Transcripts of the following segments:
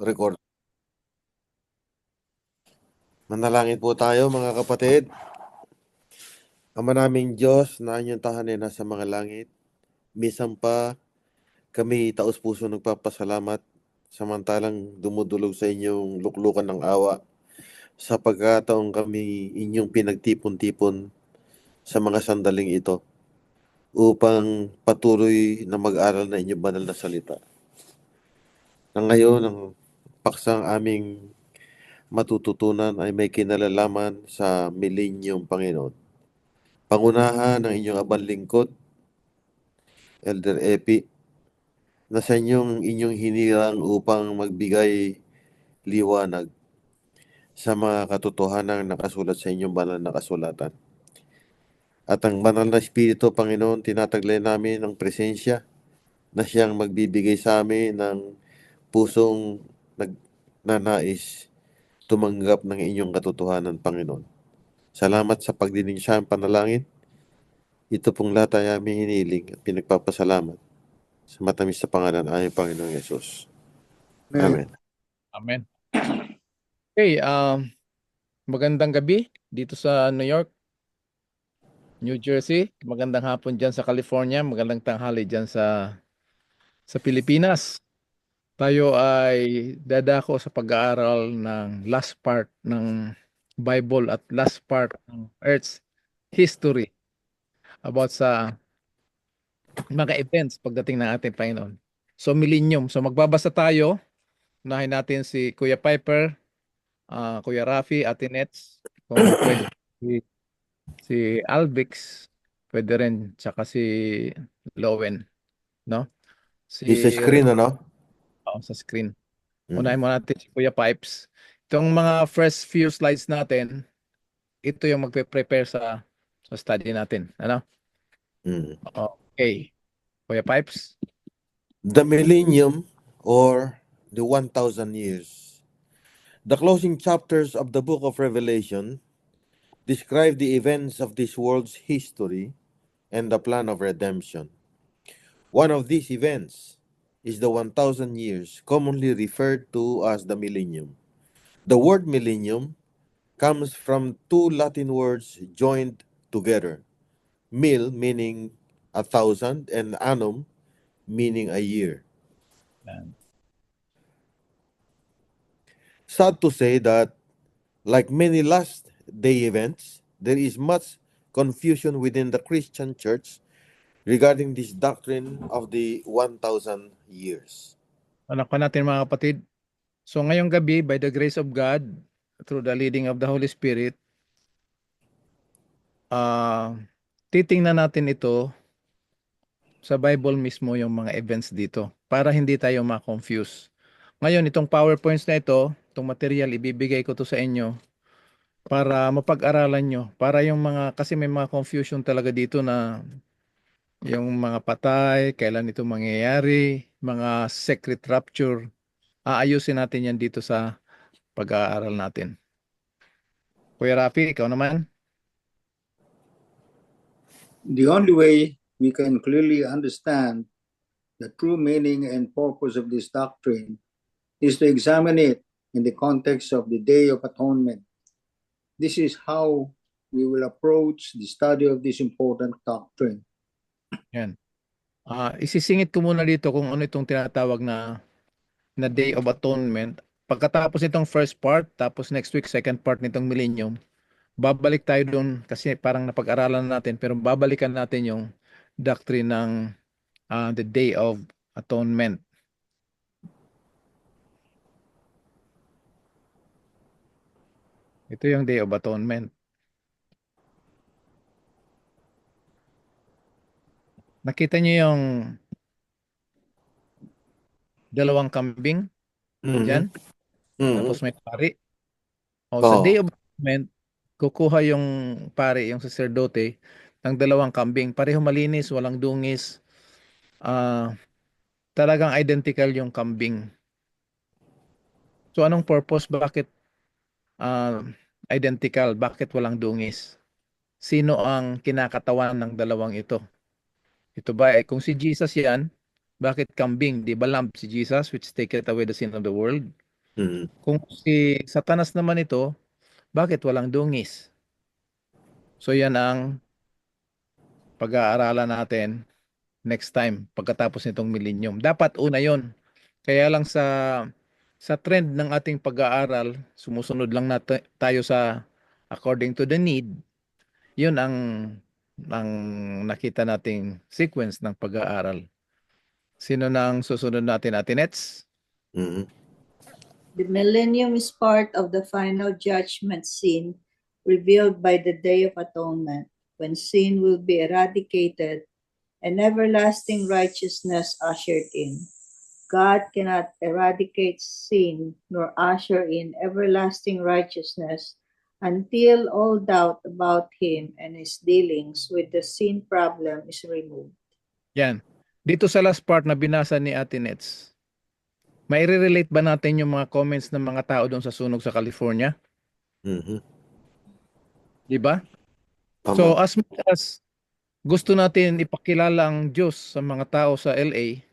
Record. Manalangin po tayo mga kapatid. Ama naming Diyos na inyong tahanin nasa mga langit, minsan pa kami taos-puso nagpapasalamat samantalang dumudulog sa inyong luklukan ng awa sa pagkataong kami inyong pinagtipon-tipon sa mga sandaling ito upang patuloy na mag-aral na inyong banal na salita. Na ngayon, ang paksang aming matututunan ay may kinalalaman sa milenyong Panginoon. Pangunahan ng inyong abang lingkod, Elder Epi, na sa inyong hinirang upang magbigay liwanag sa mga katotohanan nakasulat sa inyong banal na kasulatan. At ang banal na Espiritu, Panginoon, tinataglay namin ang presensya na siyang magbibigay sa amin ng pusong nagnanais tumanggap ng inyong katotohanan, Panginoon. Salamat sa pagdinig sa aming panalangin. Ito pong lahat ay aming hiniling at pinagpapasalamat sa matamis na pangalan ng aming Panginoong Yesus. Amen. Amen. Okay, magandang gabi dito sa New York, New Jersey. Magandang hapon dyan sa California. Magandang tanghali dyan sa Pilipinas. Tayo ay dadako sa pag-aaral ng last part ng Bible at last part ng Earth's history about sa mga events pagdating ng ating Panginoon. So, millennium. So, magbabasa tayo. Unahin natin si Kuya Piper, Kuya Rafi, Ate Nets, kung pwede si Albix, pwede rin, tsaka si Lowen, no? Sa screen, ano? Sa screen. Unahin mo natin si Kuya Pipes. Itong mga first few slides natin, ito yung magpe-prepare sa study natin. Ano? Okay. Kuya Pipes. The millennium, or the 1,000 years. The closing chapters of the book of Revelation describe the events of this world's history and the plan of redemption. One of these events is the 1,000 years, commonly referred to as the millennium. The word millennium comes from two Latin words joined together. Mil meaning 1,000 and annum meaning a year. Sad to say that, like many last day events, there is much confusion within the Christian church regarding this doctrine of the 1,000 years. Anak pa natin mga kapatid. So ngayong gabi, by the grace of God, through the leading of the Holy Spirit, titingnan natin ito sa Bible mismo yung mga events dito para hindi tayo ma-confuse. Ngayon, itong PowerPoints na ito, itong material, ibibigay ko to sa inyo para mapag-aralan nyo. Para yung mga, kasi may mga confusion talaga dito na yung mga patay, kailan ito mangyayari, mga secret rapture. Aayusin natin yan dito sa pag-aaral natin. Kuya Rafi, ikaw naman. The only way we can clearly understand the true meaning and purpose of this doctrine is to examine it in the context of the Day of Atonement. This is how we will approach the study of this important doctrine. Yan. Isisingit ko muna dito kung ano itong tinatawag na Day of Atonement. Pagkatapos nitong first part, tapos next week second part nitong millennium, babalik tayo doon kasi parang napag-aralan natin pero babalikan natin yung doctrine ng the Day of Atonement. Ito yung Day of Atonement. Nakita niyo yung dalawang kambing dyan? Tapos may pari. Sa Day of Atonement, kukuha yung pari, yung sacerdote, ng dalawang kambing. Pareho malinis, walang dungis. Talagang identical yung kambing. So anong purpose? Bakit identical? Bakit walang dungis? Sino ang kinakatawan ng dalawang ito? Ito ba, kung si Jesus yan, bakit kambing? Di ba lamb si Jesus which taketh away the sin of the world? Mm. Kung si Satanas naman ito, bakit walang dungis? So yan ang pag-aaralan natin next time pagkatapos nitong millennium. Dapat una yon. Kaya lang sa trend ng ating pag-aaral, sumusunod lang tayo sa according to the need. Yun ang nakita nating sequence ng pag-aaral. Sino nang susunod natin, Atinets? Mm. The millennium is part of the final judgment scene revealed by the Day of Atonement, when sin will be eradicated and everlasting righteousness ushered in. God cannot eradicate sin nor usher in everlasting righteousness until all doubt about him and his dealings with the sin problem is removed. Yan. Dito sa last part na binasa ni Atinets, maire-relate ba natin yung mga comments ng mga tao doon sa sunog sa California? Mhm. Di ba? Tama. So as much as gusto natin ipakilala ang Diyos sa mga tao sa LA,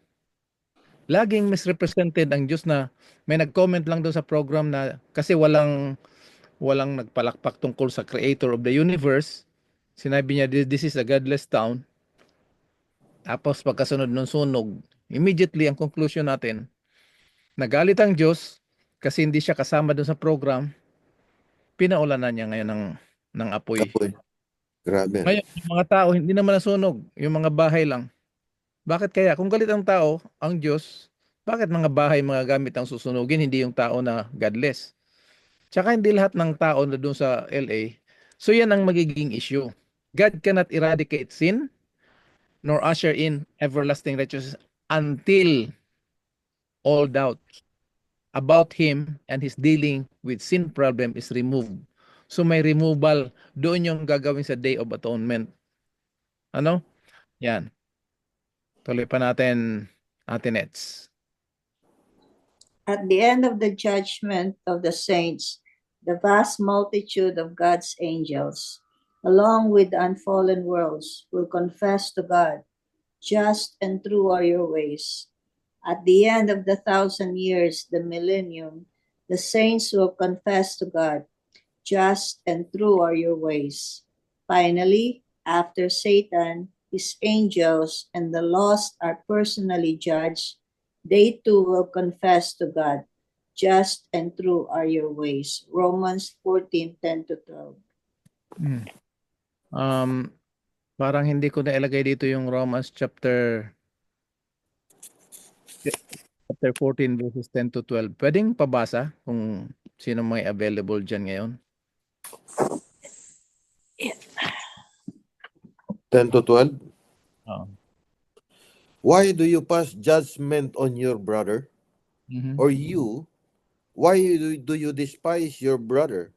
laging misrepresented ang Diyos na may nag-comment lang doon sa program na kasi walang nagpalakpak tungkol sa creator of the universe. Sinabi niya, this is a godless town. Tapos pagkasunod ng sunog, immediately ang conclusion natin, nagalit ang Diyos kasi hindi siya kasama doon sa program, pinaulanan niya ngayon ng apoy. Apoy. Grabe. Ngayon, yung mga tao, hindi naman nasunog, yung mga bahay lang. Bakit kaya? Kung galit ang tao, ang Diyos, bakit mga bahay, mga gamit ang susunugin, hindi yung tao na godless? Tsaka hindi lahat ng tao na doon sa LA. So yan ang magiging issue. God cannot eradicate sin nor usher in everlasting righteousness until all doubt about Him and His dealing with sin problem is removed. So may removal. Doon yung gagawin sa Day of Atonement. Ano? Yan. Tuloy pa natin, Atinets. At the end of the judgment of the saints, the vast multitude of God's angels, along with the unfallen worlds, will confess to God, just and true are your ways. At the end of the 1,000 years, the millennium, the saints will confess to God, just and true are your ways. Finally, after Satan, his angels, and the lost are personally judged, they too will confess to God, just and true are your ways. Romans 14:10-12. Parang hindi ko na ilagay dito yung Romans chapter 14 verses 10 to 12. Pwedeng pabasa kung sino may available dyan ngayon. 10 to 12. Oo. Why do you pass judgment on your brother? Mhm. Or you, why do you despise your brother?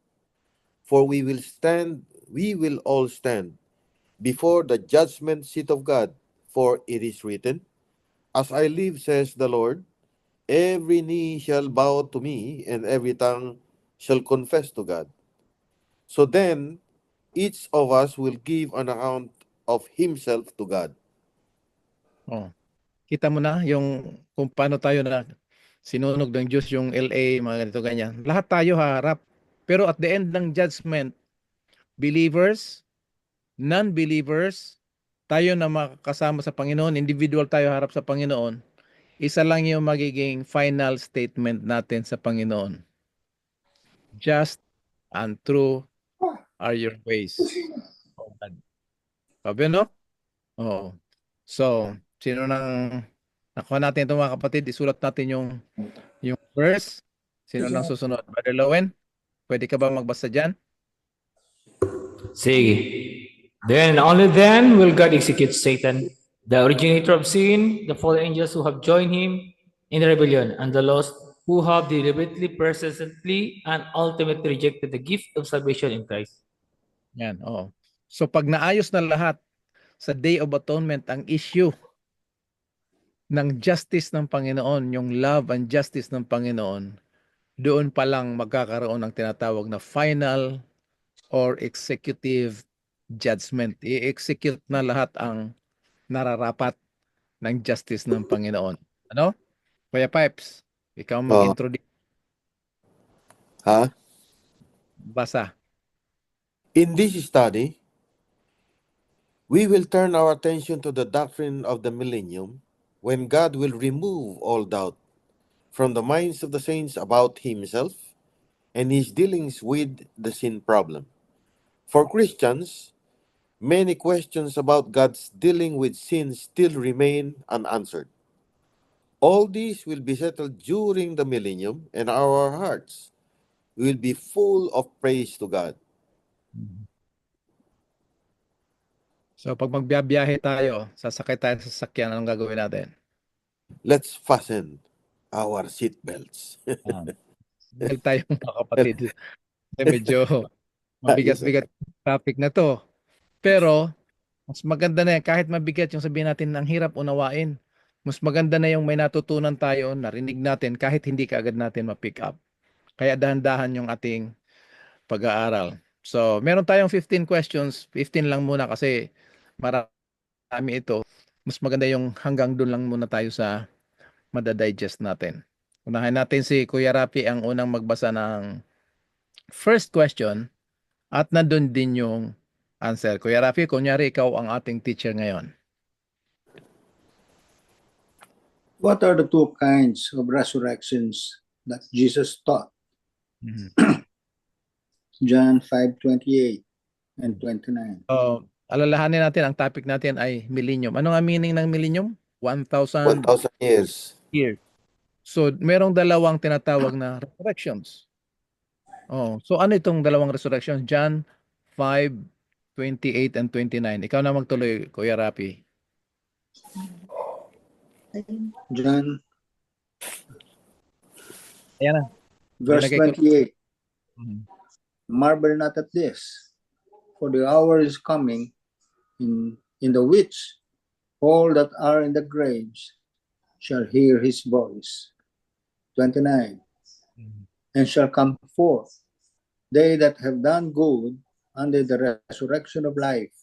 For we will all stand before the judgment seat of God. For it is written, as I live, says the Lord, every knee shall bow to me, and every tongue shall confess to God. So then, each of us will give an account of himself to God. Oh. Kita mo na yung kung paano tayo na sinunog ng Diyos yung LA, mga ganito ganyan. Lahat tayo haharap. Pero at the end ng judgment, believers, non-believers, tayo na makakasama sa Panginoon, individual tayo harap sa Panginoon, isa lang yung magiging final statement natin sa Panginoon. Just and true are your ways. Oh, God. Sabi, no? Oo. So, sino nang nakuha natin ito, mga kapatid? Isulat natin yung verse. Sino nang susunod? Brother Lowen, pwede ka ba magbasa dyan? Sige. Then and only then will God execute Satan, the originator of sin, the fallen angels who have joined him in rebellion, and the lost who have deliberately, persistently, and ultimately rejected the gift of salvation in Christ. Yan, oo. So, pag naayos na lahat sa Day of Atonement, ang issue ng justice ng Panginoon, yung love and justice ng Panginoon, doon pa lang magkakaroon ng tinatawag na final or executive judgment. I-execute na lahat ang nararapat ng justice ng Panginoon. Ano? Kuya Pipes, ikaw mag-introduce. Ha? Basa. In this study, we will turn our attention to the doctrine of the millennium, when God will remove all doubt from the minds of the saints about himself and his dealings with the sin problem. For Christians, many questions about God's dealing with sin still remain unanswered. All these will be settled during the millennium, and our hearts will be full of praise to God. So pag magbiyahe tayo, sasakay tayo sa sasakyan, anong gagawin natin? Let's fasten our seat belts. Dahil tayo mga kapatid, medyo Ayos, mabigat-bigat yung topic na to. Pero, mas maganda na yan, kahit mabigat yung sabihin natin, ang hirap unawain. Mas maganda na yung may natutunan tayo, narinig natin, kahit hindi kaagad natin ma-pick up. Kaya dahan-dahan yung ating pag-aaral. So, meron tayong 15 questions. 15 lang muna kasi marami ito. Mas maganda yung hanggang doon lang muna tayo sa madadigest natin. Unahin natin si Kuya Rapi ang unang magbasa ng first question at nandun din yung answer. Kuya Rafi, kunyari ikaw ang ating teacher ngayon. What are the two kinds of resurrections that Jesus taught? John 5:28 and 29. So, alalahanin natin, ang topic natin ay millennium. Ano nga meaning ng millennium? 1,000 1,000 years. years. So, merong dalawang tinatawag na resurrections. Oh, so ano itong dalawang resurrections? John 5:28 and 29. Ikaw na magtuloy, Kuya Rapi. John Ayan na. verse Nilagay ko- 28. Mhm. Marvel not at this, for the hour is coming in the which all that are in the graves shall hear his voice. 29. And shall come forth, they that have done good unto the resurrection of life,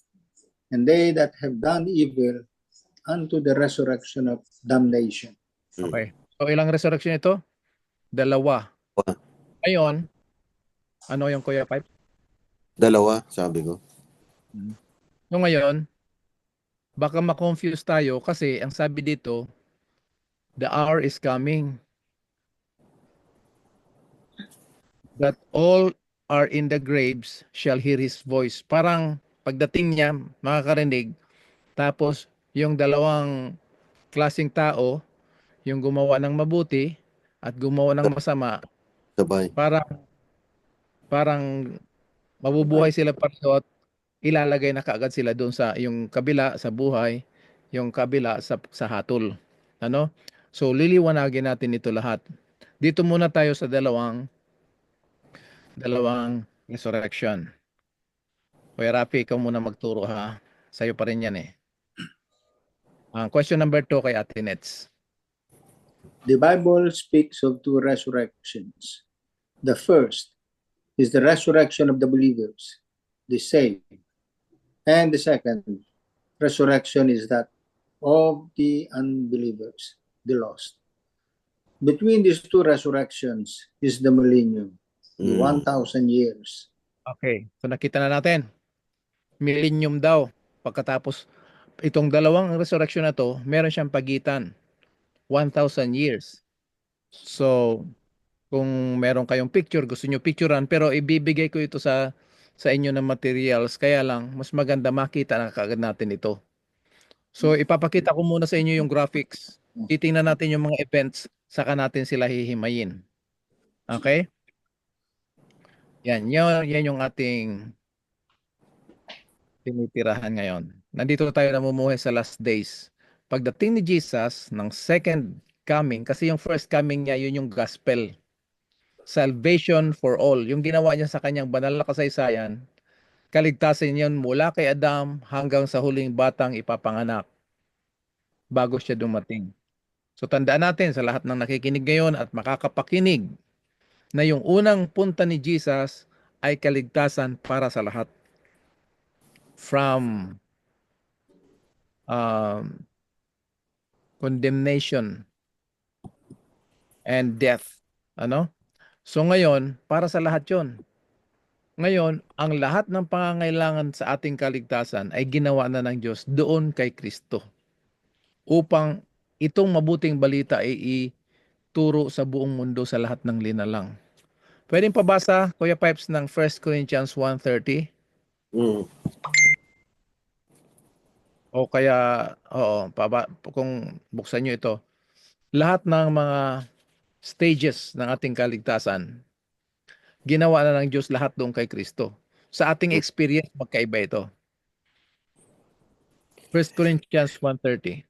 and they that have done evil unto the resurrection of damnation. Okay. So, ilang resurrection ito? Dalawa. Dalawa. Ngayon, ano yung Kuya Pipe? Dalawa, sabi ko. So ngayon, baka ma-confuse tayo kasi ang sabi dito, the hour is coming that all are in the graves shall hear his voice. Parang pagdating niya, makakarinig, tapos yung dalawang klaseng tao, yung gumawa ng mabuti at gumawa ng masama, Sabay. parang mabubuhay sila pareho at ilalagay na kaagad sila doon sa yung kabila sa buhay, yung kabila sa hatol. Ano? So liliwanagin natin ito lahat. Dito muna tayo sa dalawang resurrection. Kuya Rafi, ikaw muna magturo ha. Sa'yo pa rin yan eh. Question number 2 kay Ate Nets. The Bible speaks of two resurrections. The first is the resurrection of the believers, the saved. And the second resurrection is that of the unbelievers, the lost. Between these two resurrections is the millennium, the 1,000 years. Okay. So nakita na natin. Millennium daw. Pagkatapos itong dalawang resurrection na to, meron siyang pagitan. 1,000 years. So, kung meron kayong picture, gusto nyo picturean, pero ibibigay ko ito sa inyo ng materials. Kaya lang, mas maganda makita na kaagad natin ito. So, ipapakita ko muna sa inyo yung graphics. Titingnan natin yung mga events, saka natin sila hihimayin. Okay? Yan yung ating tinitirahan ngayon. Nandito tayo namumuhay sa last days. Pagdating ni Jesus ng second coming, kasi yung first coming niya, yun yung gospel. Salvation for all. Yung ginawa niya sa kanyang banal na kasaysayan, kaligtasan yun mula kay Adam hanggang sa huling batang ipapanganak bago siya dumating. So tandaan natin sa lahat ng nakikinig ngayon at makakapakinig na yung unang punta ni Jesus ay kaligtasan para sa lahat. From condemnation and death. Ano? So ngayon, para sa lahat yon. Ngayon, ang lahat ng pangangailangan sa ating kaligtasan ay ginawa na ng Diyos doon kay Kristo upang itong mabuting balita ay ituro sa buong mundo sa lahat ng linalang. Pwedeng pabasa, Kuya Pipes, ng 1 Corinthians 1:30? Mm. O kaya, oo, kung buksan nyo ito, lahat ng mga stages ng ating kaligtasan, ginawa na ng Diyos lahat doon kay Kristo. Sa ating experience, magkaiba ito. 1 Corinthians 1:30.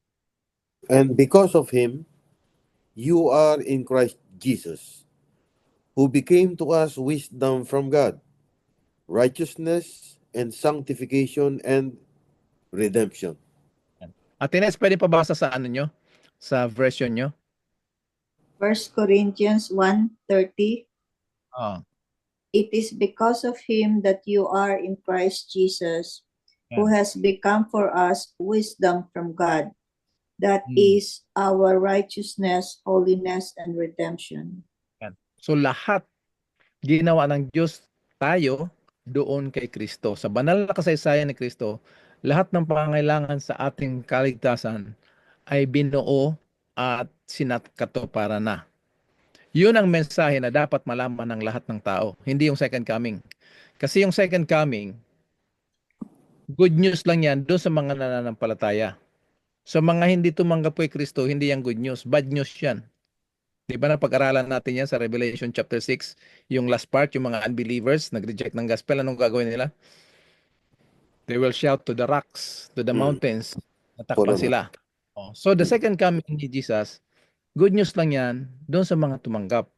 And because of him, you are in Christ Jesus, who became to us wisdom from God, righteousness and sanctification and redemption. At Ines, pwede pabasa sa ano nyo? Sa version nyo? 1 Corinthians 1:30. Oh, It is because of him that you are in Christ Jesus, who has become for us wisdom from God. That is our righteousness, holiness, and redemption. so lahat ginawa ng Diyos tayo doon kay Kristo. Sa banal na kasaysayan ni Kristo, lahat ng pangangailangan sa ating kaligtasan ay binuo at sinakatuparan na. Yun ang mensahe na dapat malaman ng lahat ng tao, hindi yung second coming. Kasi yung second coming, good news lang yan doon sa mga nananampalataya. Sa mga hindi tumanggap kay Kristo, hindi yan good news. Bad news yan. Di ba napag-aralan natin yan sa Revelation chapter 6, yung last part, yung mga unbelievers, nag-reject ng gospel, anong gagawin nila? They will shout to the rocks, to the mountains, natakpan Puro na. sila. Oh, so the second coming ni Jesus, good news lang yan doon sa mga tumanggap.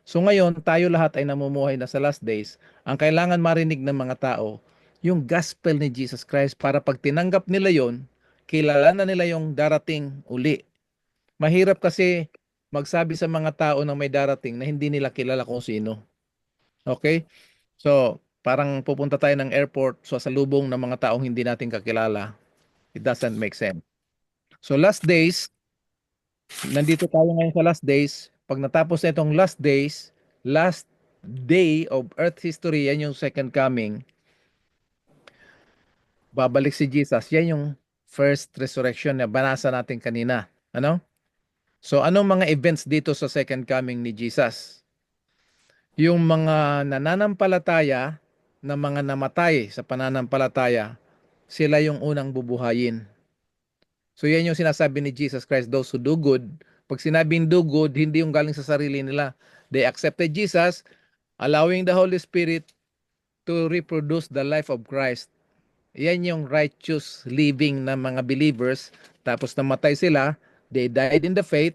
So ngayon, tayo lahat ay namumuhay na sa last days. Ang kailangan marinig ng mga tao, yung gospel ni Jesus Christ para pag tinanggap nila yon, kilala na nila yung darating uli. Mahirap kasi magsabi sa mga tao na may darating na hindi nila kilala kung sino. Okay? So, parang pupunta tayo ng airport, so sa lubong ng mga taong hindi natin kakilala. It doesn't make sense. So last days, nandito tayo ngayon sa last days. Pag natapos na itong last days, last day of earth history, yan yung second coming. Babalik si Jesus. Yan yung first resurrection na banasa natin kanina. Ano? So anong mga events dito sa second coming ni Jesus? Yung mga nananampalataya na mga namatay sa pananampalataya, sila yung unang bubuhayin. So yan yung sinasabi ni Jesus Christ, those who do good. Pag sinabing do good, hindi yung galing sa sarili nila. They accepted Jesus, allowing the Holy Spirit to reproduce the life of Christ. Yan yung righteous living ng mga believers. Tapos namatay sila, they died in the faith,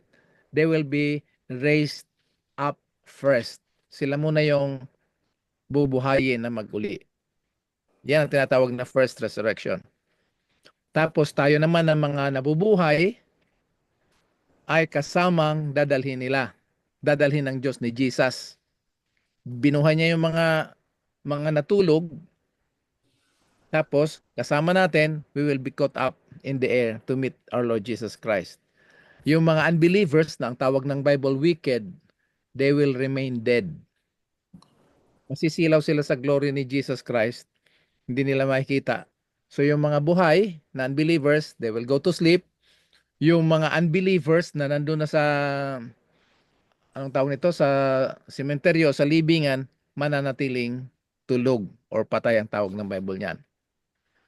they will be raised up first. Sila muna yung bubuhayin na maguli. Yan ang tinatawag na first resurrection. Tapos tayo naman ng mga nabubuhay ay kasamang dadalhin nila. Dadalhin ng Diyos ni Jesus. Binuhay niya yung mga natulog. Tapos kasama natin, we will be caught up in the air to meet our Lord Jesus Christ. Yung mga unbelievers na ang tawag ng Bible wicked, they will remain dead. Masisilaw sila sa glory ni Jesus Christ. Hindi nila makikita. So yung mga buhay na unbelievers, they will go to sleep. Yung mga unbelievers na nandun na sa, anong tawag nito, sa sementeryo, sa libingan, mananatiling tulog or patay ang tawag ng Bible niyan.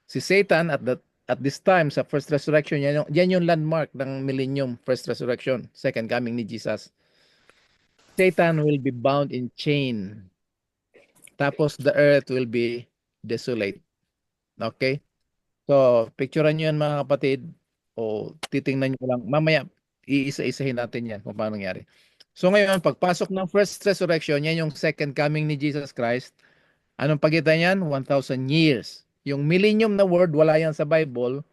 Si Satan at this time sa first resurrection, yan yung landmark ng millennium, first resurrection, second coming ni Jesus. Satan will be bound in chain. Tapos the earth will be desolate. Okay? So, picturean nyo yan mga kapatid o titingnan nyo lang. Mamaya, iisa-isahin natin yan kung paano nangyari. So ngayon, pagpasok ng first resurrection, yan yung second coming ni Jesus Christ. Anong pagitan yan? 1,000 years. Yung millennium na word, wala yan sa Bible.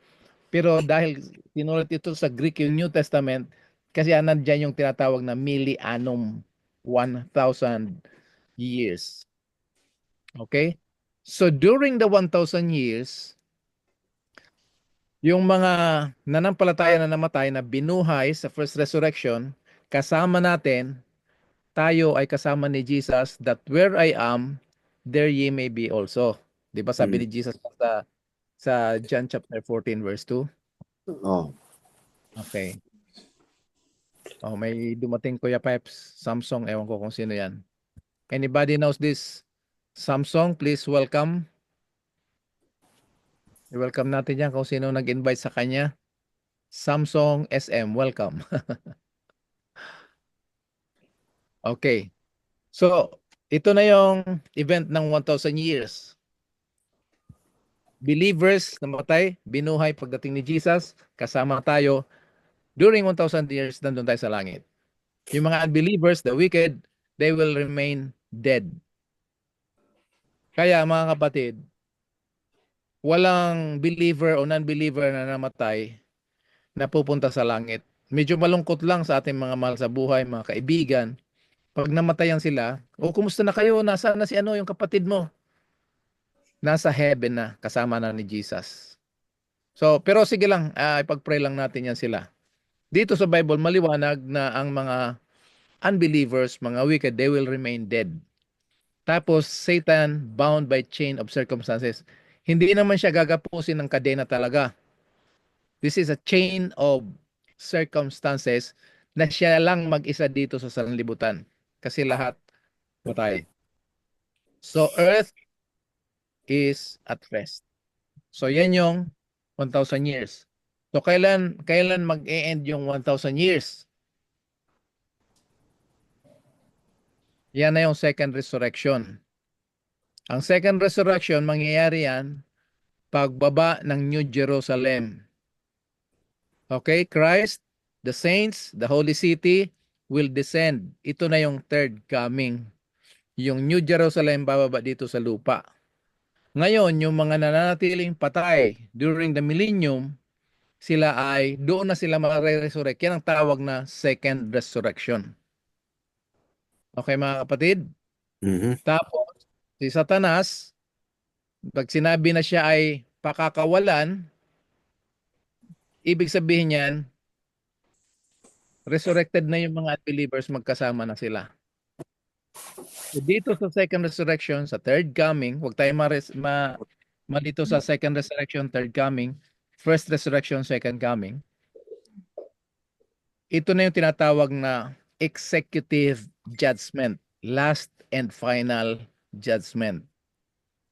Pero dahil tinulat ito sa Greek yung New Testament, kasi nandyan yung tinatawag na millennium, 1,000 years. Okay? So during the 1,000 years, yung mga nanampalataya na namatay na binuhay sa first resurrection, kasama natin, tayo ay kasama ni Jesus, that where I am, there ye may be also. Di ba sabi ni Jesus sa John chapter 14 verse 2? Oh. Okay. Oh, may dumating Kuya Peps, Samsung, ewan ko kung sino yan. Anybody knows this Samsung, please welcome. I-welcome natin yan kung sino nag-invite sa kanya. Samsung SM, welcome. Okay. So, ito na yung event ng 1,000 years. Believers namatay, binuhay pagdating ni Jesus, kasama tayo. During 1,000 years, nandun tayo sa langit. Yung mga unbelievers, the wicked, they will remain dead. Kaya mga kapatid, walang believer o non-believer na namatay na pupunta sa langit. Medyo malungkot lang sa ating mga mahal sa buhay, mga kaibigan. Pag namatayan sila, o kumusta na kayo? Nasaan na si ano, yung kapatid mo? Nasa heaven na, kasama na ni Jesus. So, pero sige lang, ipag-pray lang natin yan sila. Dito sa Bible, maliwanag na ang mga unbelievers, mga wicked, they will remain dead. Tapos, Satan, bound by chain of circumstances. Hindi naman siya gagapusin ng kadena talaga. This is a chain of circumstances na siya lang mag-isa dito sa sanlibutan. Kasi lahat patay. So, earth is at rest. So, yan yung 1,000 years. So, kailan mag-e-end yung 1,000 years? Yan na yung second resurrection. Ang second resurrection, mangyayari yan pagbaba ng New Jerusalem. Okay, Christ, the saints, the holy city will descend. Ito na yung third coming. Yung New Jerusalem bababa dito sa lupa. Ngayon, yung mga nananatiling patay during the millennium, doon na sila mare-resurrect. Yan ang tawag na second resurrection. Okay mga kapatid? Mhm. Tapos, si Satanas, pag sinabi na siya ay pakakawalan, ibig sabihin yan, resurrected na yung mga unbelievers, magkasama na sila. So dito sa second resurrection, sa third coming, huwag tayo malito sa second resurrection, third coming, first resurrection, second coming. Ito na yung tinatawag na executive judgment, last and final judgment.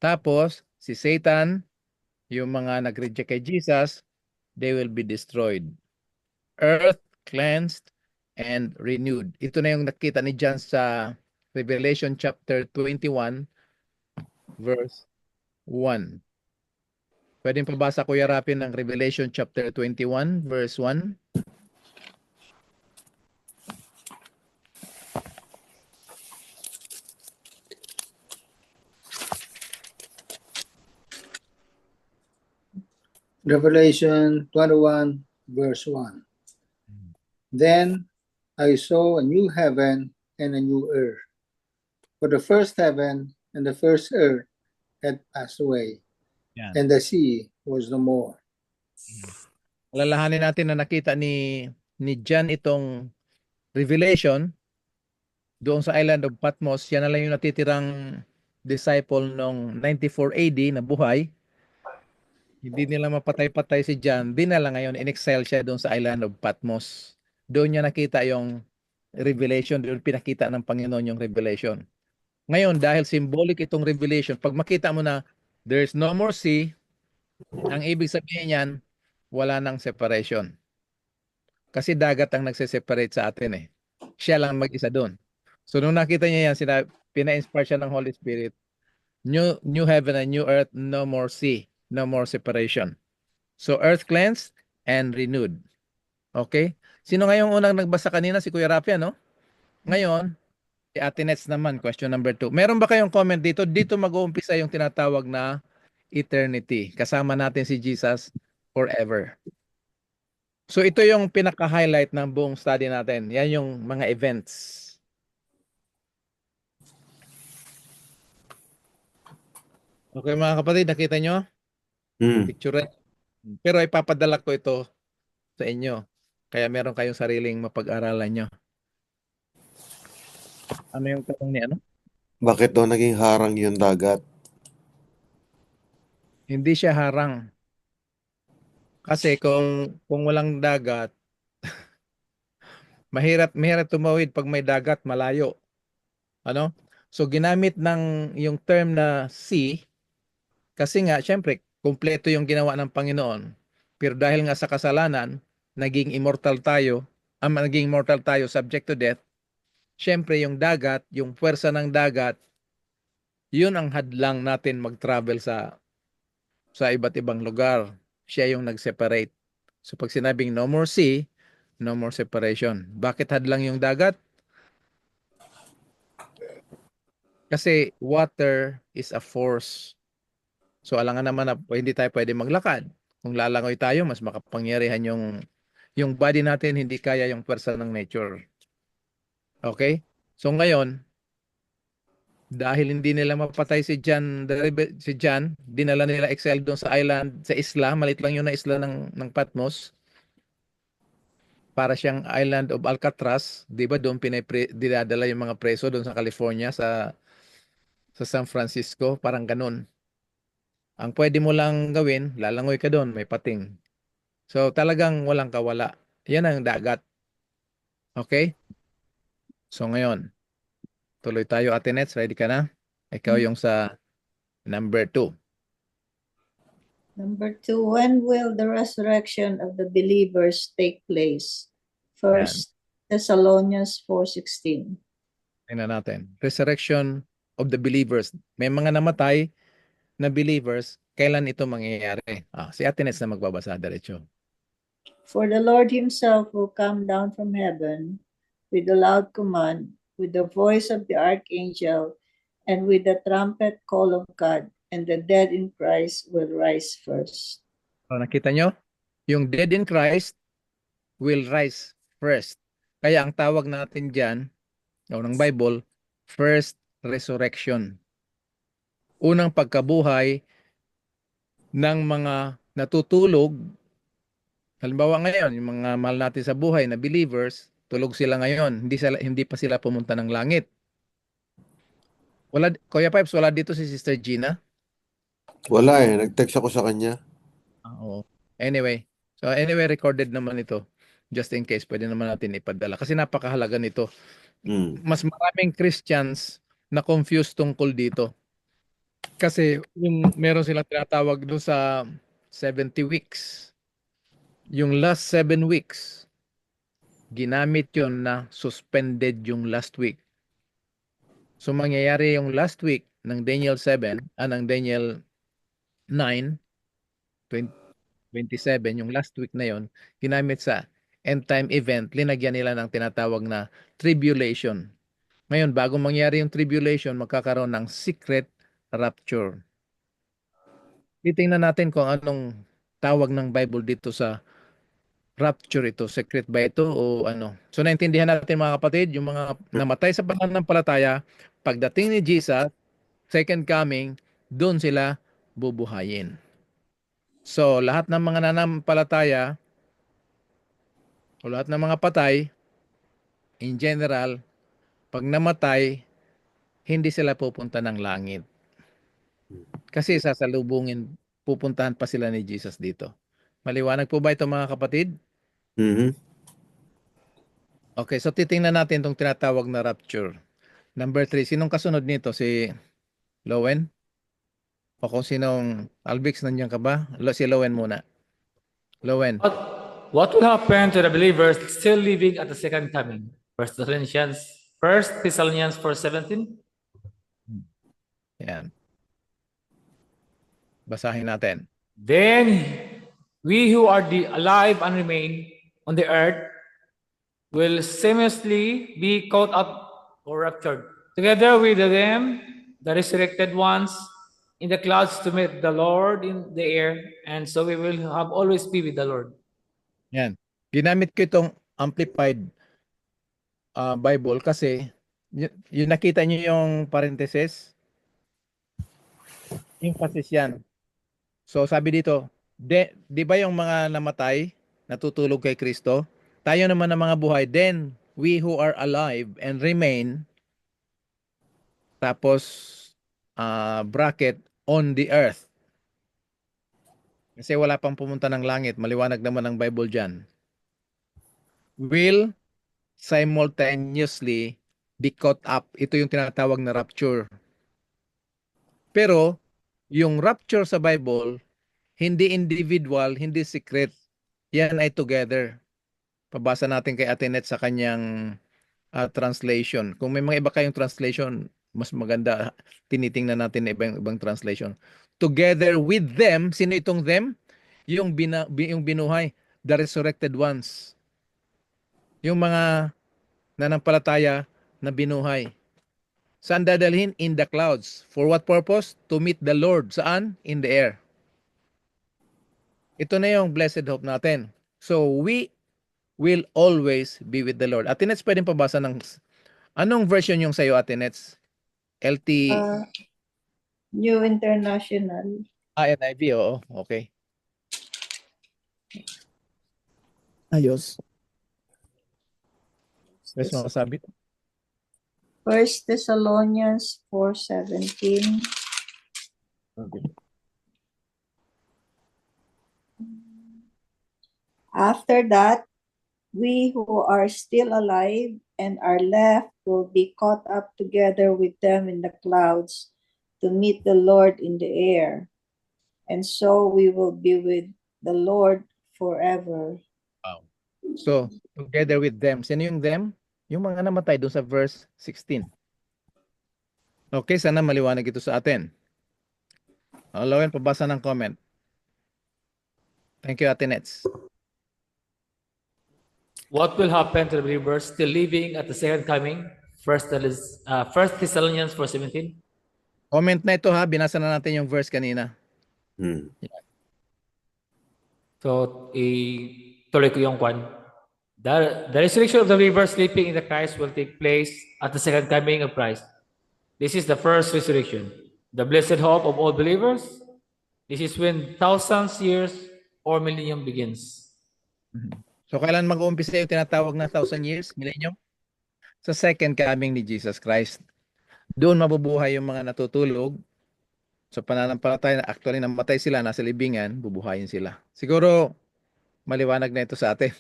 Tapos, si Satan, yung mga nag-reject kay Jesus, they will be destroyed. Earth cleansed and renewed. Ito na yung nakita ni John sa Revelation chapter 21 verse 1. Pwedeng pabasa Kuya Rapi ng Revelation chapter 21 verse 1. Revelation 21, verse 1. Then I saw a new heaven and a new earth. For the first heaven and the first earth had passed away, Yan. and the sea was no more. Alalahanin natin na nakita ni John itong Revelation doon sa island of Patmos. Yan na lang yung natitirang disciple nung 94 AD na buhay. Hindi nila mapatay-patay si John. Dinala ngayon, in-exile siya doon sa island of Patmos. Doon niya nakita yung revelation, doon pinakita ng Panginoon yung revelation. Ngayon, dahil symbolic itong revelation, pag makita mo na there's no more sea, ang ibig sabihin niyan, wala nang separation. Kasi dagat ang nagse-separate sa atin eh. Siya lang mag-isa doon. So nung nakita niya yan, pina-inspire siya ng Holy Spirit, new heaven and new earth, no more sea, no more separation. So earth cleansed and renewed. Okay? Sino ngayong unang nagbasa kanina? Si Kuya Rafi, no? Ngayon, si Ate Nets naman, question number 2. Meron ba kayong comment dito? Dito mag-uumpisa yung tinatawag na eternity. Kasama natin si Jesus forever. So ito yung pinaka-highlight ng buong study natin. Yan yung mga events. Okay mga kapatid, nakita nyo? Picture. Pero ipapadala ko ito sa inyo. Kaya meron kayong sariling mapag-aralan nyo. Ano yung tanong ni ano? Bakit daw naging harang yung dagat? Hindi siya harang. Kasi kung walang dagat, mahirap tumawid pag may dagat malayo. Ano? So ginamit ng yung term na sea kasi nga syempre kumpleto yung ginawa ng Panginoon. Pero dahil nga sa kasalanan, naging immortal tayo subject to death. Syempre yung dagat, yung puwersa ng dagat, yun ang hadlang natin mag-travel sa iba't ibang lugar. Siya yung nag-separate. So pag sinabing no more sea, no more separation. Bakit hadlang yung dagat? Kasi water is a force. So alangan naman na hindi tayo pwede maglakad. Kung lalangoy tayo, mas makapangyarihan yung body natin, hindi kaya yung pwersa ng nature. Okay? So ngayon, dahil hindi nila mapatay si John, dinala nila Excel doon sa island, sa isla, malit lang yun na isla ng Patmos, para siyang island of Alcatraz, 'di ba? Doon dinadala yung mga preso doon sa California, sa San Francisco, parang ganun. Ang pwede mo lang gawin, lalangoy ka doon, may pating. So talagang walang kawala. Yan ang dagat. Okay? So ngayon, tuloy tayo, Ate Nets, ready ka na? Ikaw yung sa number 2. Number 2, when will the resurrection of the believers take place? First Thessalonians 4:16. Tingnan natin. Resurrection of the believers. May mga namatay na believers, kailan ito mangyayari? Si Ate Nets na magbabasa diretso. For the Lord himself will come down from heaven with a loud command, with the voice of the archangel, and with the trumpet call of God, and the dead in Christ will rise first. So, nakita nyo? Yung dead in Christ will rise first. Kaya ang tawag natin dyan, ng Bible, first resurrection. Unang pagkabuhay ng mga natutulog. Halimbawa ngayon, yung mga mahal natin sa buhay na believers, tulog sila ngayon. Hindi pa sila pumunta ng langit. Kuya Pipes, wala dito si Sister Gina? Wala eh. Nag-text ako sa kanya. Oo. Anyway, recorded naman ito. Just in case, pwede naman natin ipadala. Kasi napakahalaga nito. Mm. Mas maraming Christians na confused tungkol dito. Kasi yung meron silang tinatawag doon sa 70 weeks. Yung last 7 weeks, ginamit yon na suspended yung last week. So mangyayari yung last week ng Daniel 7, ng Daniel 9, 27, yung last week na yon, ginamit sa end time event, linagyan nila ng tinatawag na tribulation. Ngayon, bago mangyari yung tribulation, magkakaroon ng secret rapture. Titingnan natin kung anong tawag ng Bible dito sa rapture ito. Secret ba ito o ano? So naintindihan natin mga kapatid, yung mga namatay sa pananampalataya, pagdating ni Jesus, second coming, doon sila bubuhayin. So lahat ng mga nananampalataya o lahat ng mga patay, in general, pag namatay, hindi sila pupunta ng langit. Kasi pupuntahan pa sila ni Jesus dito. Maliwanag po ba ito mga kapatid? Mhm. Okay, so titingnan natin itong tinatawag na rapture. Number 3, sinong kasunod nito? Si Lowen? O kung sinong Albix, nandiyan ka ba? Si Lowen muna. Lowen. What will happen to the believers still living at the second coming? First Thessalonians 4:17. Yan. Basahin natin. Then we who are alive and remain on the earth will seamlessly be caught up or raptured together with them, the resurrected ones, in the clouds to meet the Lord in the air, and so we will have always be with the Lord. Yan. Ginamit ko itong amplified Bible kasi yung nakita niyo yung parenthesis, emphasis yan. So sabi dito, di ba yung mga namatay, natutulog kay Kristo? Tayo naman ng mga buhay, then we who are alive and remain Tapos, bracket, on the earth. Kasi wala pang pumunta ng langit. Maliwanag naman ang Bible dyan. Will simultaneously be caught up. Ito yung tinatawag na rapture. Pero, yung rapture sa Bible, hindi individual, hindi secret. Yan ay together. Pabasa natin kay Ate Net sa kanyang translation. Kung may mga iba kayong translation, mas maganda tinitingnan natin na ibang translation. Together with them, sino itong them? Yung binuhay, the resurrected ones. Yung mga nanampalataya na binuhay. Saan dadalhin? In the clouds. For what purpose? To meet the Lord. Saan? In the air. Ito na yung blessed hope natin. So, we will always be with the Lord. Ate Nets, pwedeng pabasa ng... Anong version yung sa'yo, Ate Nets? LT... New International. NIV, oo. Okay. Ayos. Yes, makasabi. 1 Thessalonians 4:17. Okay. After that, we who are still alive and are left will be caught up together with them in the clouds to meet the Lord in the air. And so we will be with the Lord forever. Wow. So, together with them. Sino yung them? Yung mga namatay doon sa verse 16. Okay, sana maliwanag ito sa atin. Alawan, pabasa ng comment. Thank you, Ate Nets. What will happen to the believers still living at the second coming? First Thessalonians 4:17. Comment na ito ha, binasa na natin yung verse kanina. Hmm. So, tuloy ko yung kwan. The resurrection of the believers sleeping in the Christ will take place at the second coming of Christ. This is the first resurrection. The blessed hope of all believers. This is when thousands years or millennium begins. So, kailan mag-uumpisa yung tinatawag na 1,000 years, millennium? Sa second coming ni Jesus Christ. Doon mabubuhay yung mga natutulog. Sa pananampalataya na actually namatay sila, nasa libingan, bubuhayin sila. Siguro, maliwanag na ito sa atin.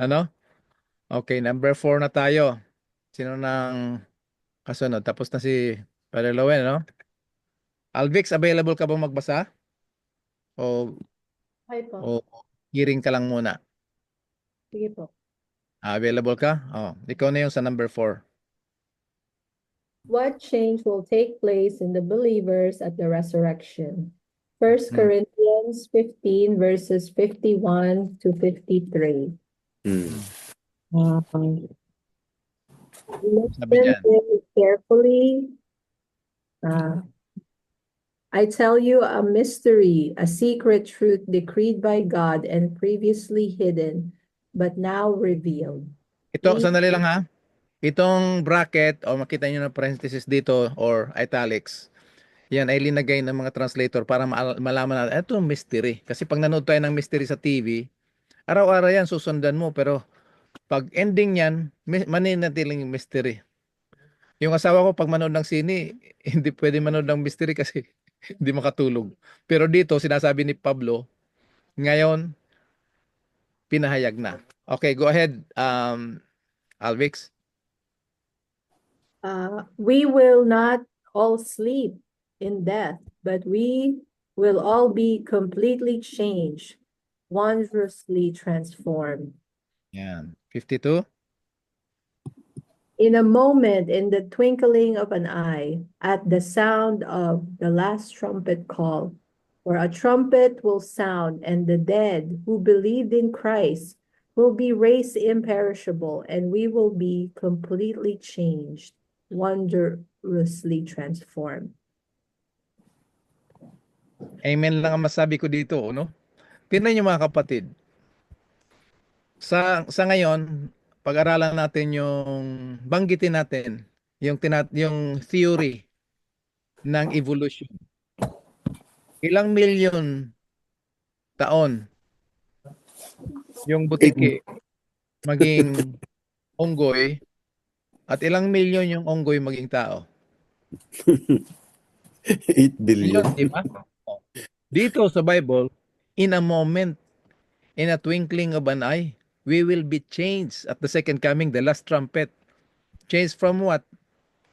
Ano? Okay, number 4 na tayo. Sino nang kasunod? Tapos na si Padre Lowen, no? Alvix, available ka bang magbasa? O, Hi po. o hearing ka lang muna? Sige po. Available ka? Oh, ikaw na yung sa number 4. What change will take place in the believers at the resurrection? 1 Hmm. Corinthians 15 verses 51 to 53. Hmm. Sabi Listen dyan. very carefully. I tell you a mystery, a secret truth decreed by God and previously hidden, but now revealed. Ito, sandali lang ha. Itong bracket, o makita nyo na parenthesis dito, or italics, yan ay linagay ng mga translator para malaman natin, ito mystery. Kasi pag nanood tayo ng mystery sa TV, araw-araw yan, susundan mo. Pero pag ending yan, maninatiling mystery. Yung asawa ko, pag manood ng sine, hindi pwede manood ng mystery kasi hindi makatulog. Pero dito, sinasabi ni Pablo, ngayon, pinahayag na. Okay, go ahead, Alvix. We will not all sleep in death, but we will all be completely changed, wondrously transformed. Yan. 52. In a moment, in the twinkling of an eye, at the sound of the last trumpet call, for a trumpet will sound, and the dead who believed in Christ will be raised imperishable, and we will be completely changed, wondrously transformed. Amen lang ang masabi ko dito, no? Tingnan niyo mga kapatid. Sa ngayon, pag-aralan natin yung banggitin natin yung theory ng evolution. Ilang milyon taon yung butiki maging unggoy at ilang milyon yung unggoy maging tao. 8 billion. Yun, di ba? Oh. Dito sa Bible, in a moment, in a twinkling of an eye, we will be changed at the second coming, the last trumpet. Changed from what?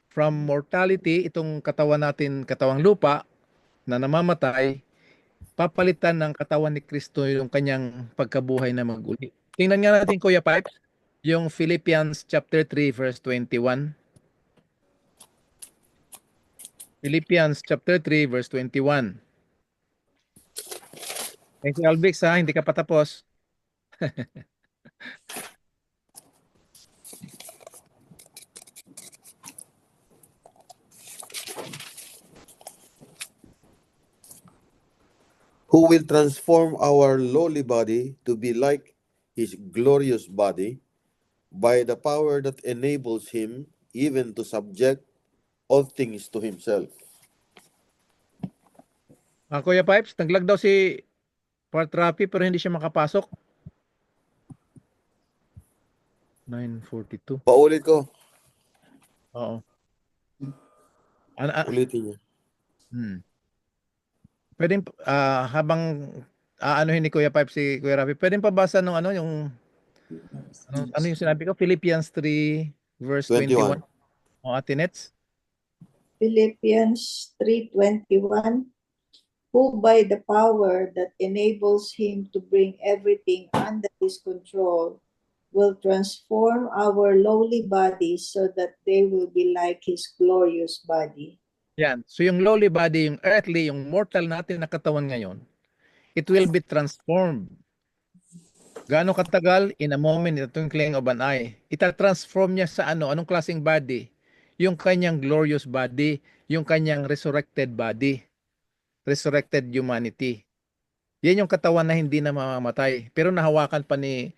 From mortality, itong katawan natin, katawang lupa, na namamatay, papalitan ng katawan ni Kristo yung kanyang pagkabuhay na maguli. Tingnan nga natin, Kuya Pipes, yung Philippians chapter 3, verse 21. Philippians chapter 3, verse 21. Thank you, Albix, ha? Hindi ka patapos. Who will transform our lowly body to be like his glorious body by the power that enables him even to subject all things to himself. Kuya Pipes, naglag daw si Partrapi pero hindi siya makapasok. 9:42. Paulit ko. Oo. Ulitin niya. Pwedeng habang aanuhin ni Kuya Pipes si Kuya Rafi, pwedeng pabasa ng yung ano yung sinabi ko? Philippians 3 verse 21. 21. O Ate Nets? Philippians 3:21, who by the power that enables him to bring everything under his control will transform our lowly bodies so that they will be like his glorious body. Yan. So yung lowly body, yung earthly, yung mortal natin na katawan ngayon, it will be transformed. Gaano katagal? In a moment, in a twinkling of an eye. Ita-transform niya sa anong klaseng body? Yung kanyang glorious body, yung kanyang resurrected body, resurrected humanity. Yan yung katawan na hindi na mamamatay. Pero nahawakan pa ni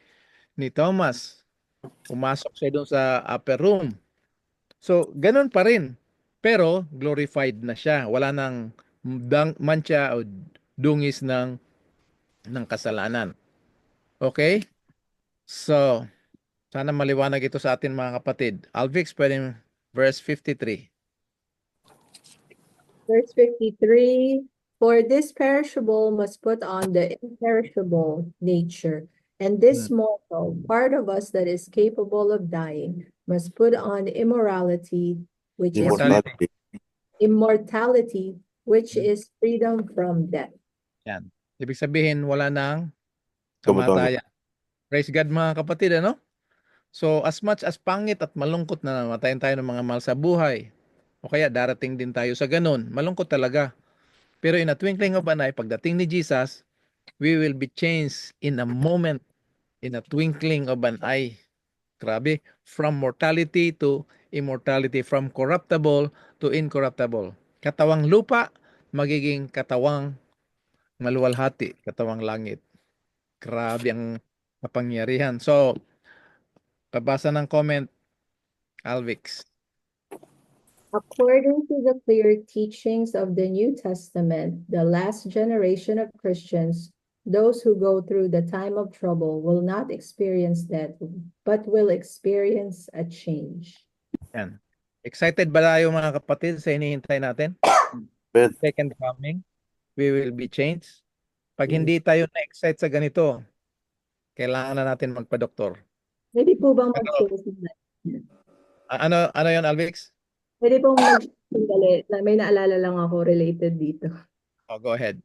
Thomas. Pumasok siya doon sa upper room. So, ganun pa rin. Pero, glorified na siya. Wala nang mancha o dungis ng kasalanan. Okay? So, sana maliwanag ito sa atin mga kapatid. Alvix, pwedeng verse 53. Verse 53, for this perishable must put on the imperishable nature, and this mortal part of us that is capable of dying must put on immorality, which is immortality, which is freedom from death. Yan. Ibig sabihin, wala nang Kamatayan. kamatayan. Praise God mga kapatid, ano? So, as much as pangit at malungkot na namatayan tayo ng mga mahal sa buhay, o kaya darating din tayo sa ganun, malungkot talaga. Pero in a twinkling of an eye, pagdating ni Jesus, we will be changed in a moment, in a twinkling of an eye. Grabe, from mortality to immortality, from corruptible to incorruptible. Katawang lupa, magiging katawang maluwalhati, katawang langit. Grabe ang kapangyarihan. So, pabasa ng comment, Alvix. According to the clear teachings of the New Testament, the last generation of Christians, those who go through the time of trouble, will not experience death, but will experience a change. Yan. Excited ba tayo mga kapatid sa hinihintay natin? Amen. Second coming, we will be changed. Pag hindi tayo na-excite sa ganito, kailangan na natin magpa-doktor. Pwede po bang mag-share? Ano yun, Alvix? Pwede pong mag-share. May naalala lang ako related dito. Oh, go ahead.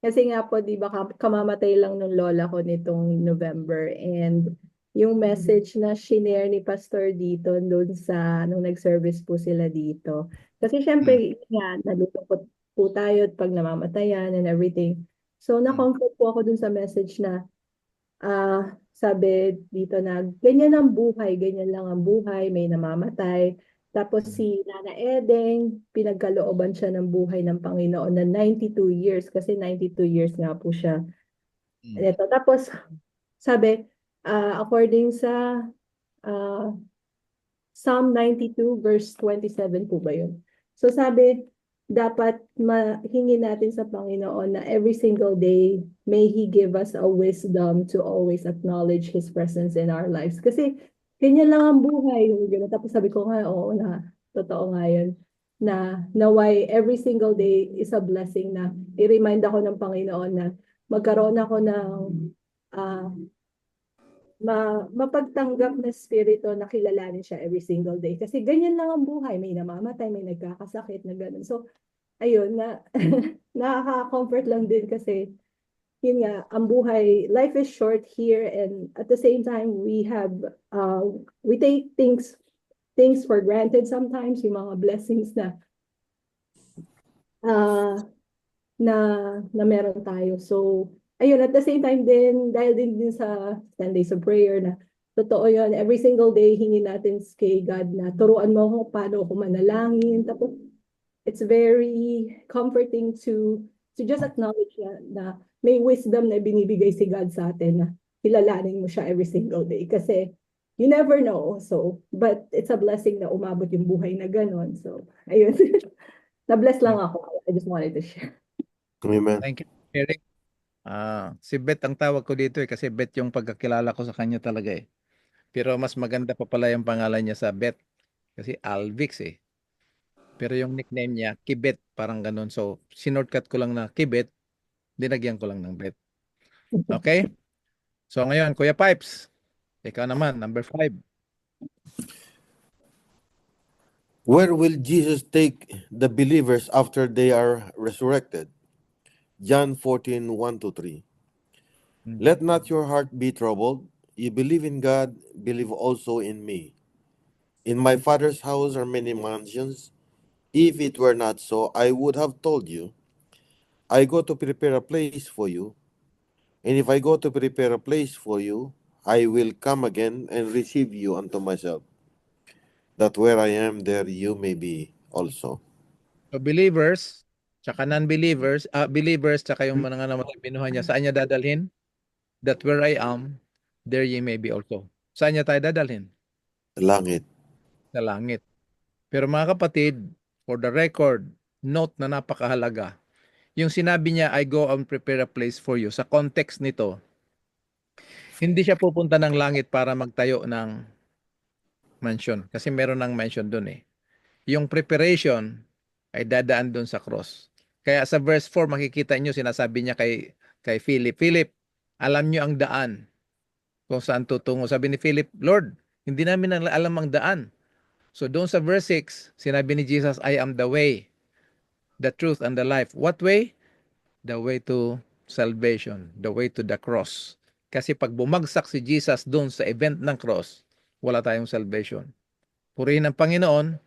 Kasi nga po, di ba, kamamatay lang nung lola ko nitong November, and yung message na shinare ni Pastor dito doon sa, nung nag-service po sila dito. Kasi syempre, nga, nalulungkot po tayo pag namamatayan and everything. So, na-comfort po ako dun sa message na, sabi dito na, ganyan ang buhay, ganyan lang ang buhay, may namamatay. Tapos si Nana Edeng, pinagkalooban siya ng buhay ng Panginoon na 92 years, kasi 92 years nga po siya. Ito. Tapos, sabi, according sa Psalm 92 verse 27 po ba yun? So sabi, dapat mahingi natin sa Panginoon na every single day, may He give us a wisdom to always acknowledge His presence in our lives. Kasi ganyan lang ang buhay. Tapos sabi ko nga, oo na, totoo nga yun. na naway every single day is a blessing, na i-remind ako ng Panginoon na magkaroon ako ng ah, mapagtanggap na spirito na kilalanin siya every single day. Kasi ganyan lang ang buhay. May namamatay, may nagkakasakit na ganun. So, ayun, na nakaka-comfort lang din kasi yun nga, ang buhay, life is short here, and at the same time, we take things for granted sometimes, yung mga blessings na uh, na na meron tayo. So, ayun, at the same time din, dahil din sa Sundays of Prayer, na totoo yun, every single day, hingin natin kay God na turuan mo ako paano ako manalangin. Tapos, it's very comforting to just acknowledge na may wisdom na binibigay si God sa atin, na kilalanin mo siya every single day. Kasi, you never know. So, but it's a blessing na umabot yung buhay na ganon. So, ayun. Na-bless lang ako. I just wanted to share. Amen. Thank you for sharing. Si Beth ang tawag ko dito kasi Beth yung pagkakilala ko sa kanya talaga eh. Pero mas maganda pa pala yung pangalan niya sa Beth kasi Alvix eh. Pero yung nickname niya, Kibet, parang ganun. So, sinortcut ko lang na Kibet, dinagyan ko lang ng Beth. Okay? So, ngayon, Kuya Pipes, ikaw naman, number 5. Where will Jesus take the believers after they are resurrected? John 14:1-3. Let not your heart be troubled. You believe in God, believe also in me. In my Father's house are many mansions. If it were not so, I would have told you. I go to prepare a place for you. And if I go to prepare a place for you, I will come again and receive you unto myself, that where I am, there you may be also. So, believers, tsaka non-believers, believers, tsaka yung mga namatay binuhay niya, saan niya dadalhin? That where I am, there ye may be also. Saan niya tayo dadalhin? Langit. Sa langit. Pero mga kapatid, for the record, note na napakahalaga. Yung sinabi niya, I go and prepare a place for you. Sa context nito, hindi siya pupunta ng langit para magtayo ng mansion. Kasi meron ng mansion dun eh. Yung preparation ay dadaan dun sa cross. Kaya sa verse 4, makikita nyo, sinasabi niya kay Philip, Philip, alam nyo ang daan kung saan tutungo. Sabi ni Philip, Lord, hindi namin alam ang daan. So doon sa verse 6, sinabi ni Jesus, I am the way, the truth, and the life. What way? The way to salvation, the way to the cross. Kasi pag bumagsak si Jesus doon sa event ng cross, wala tayong salvation. Purihin ng Panginoon,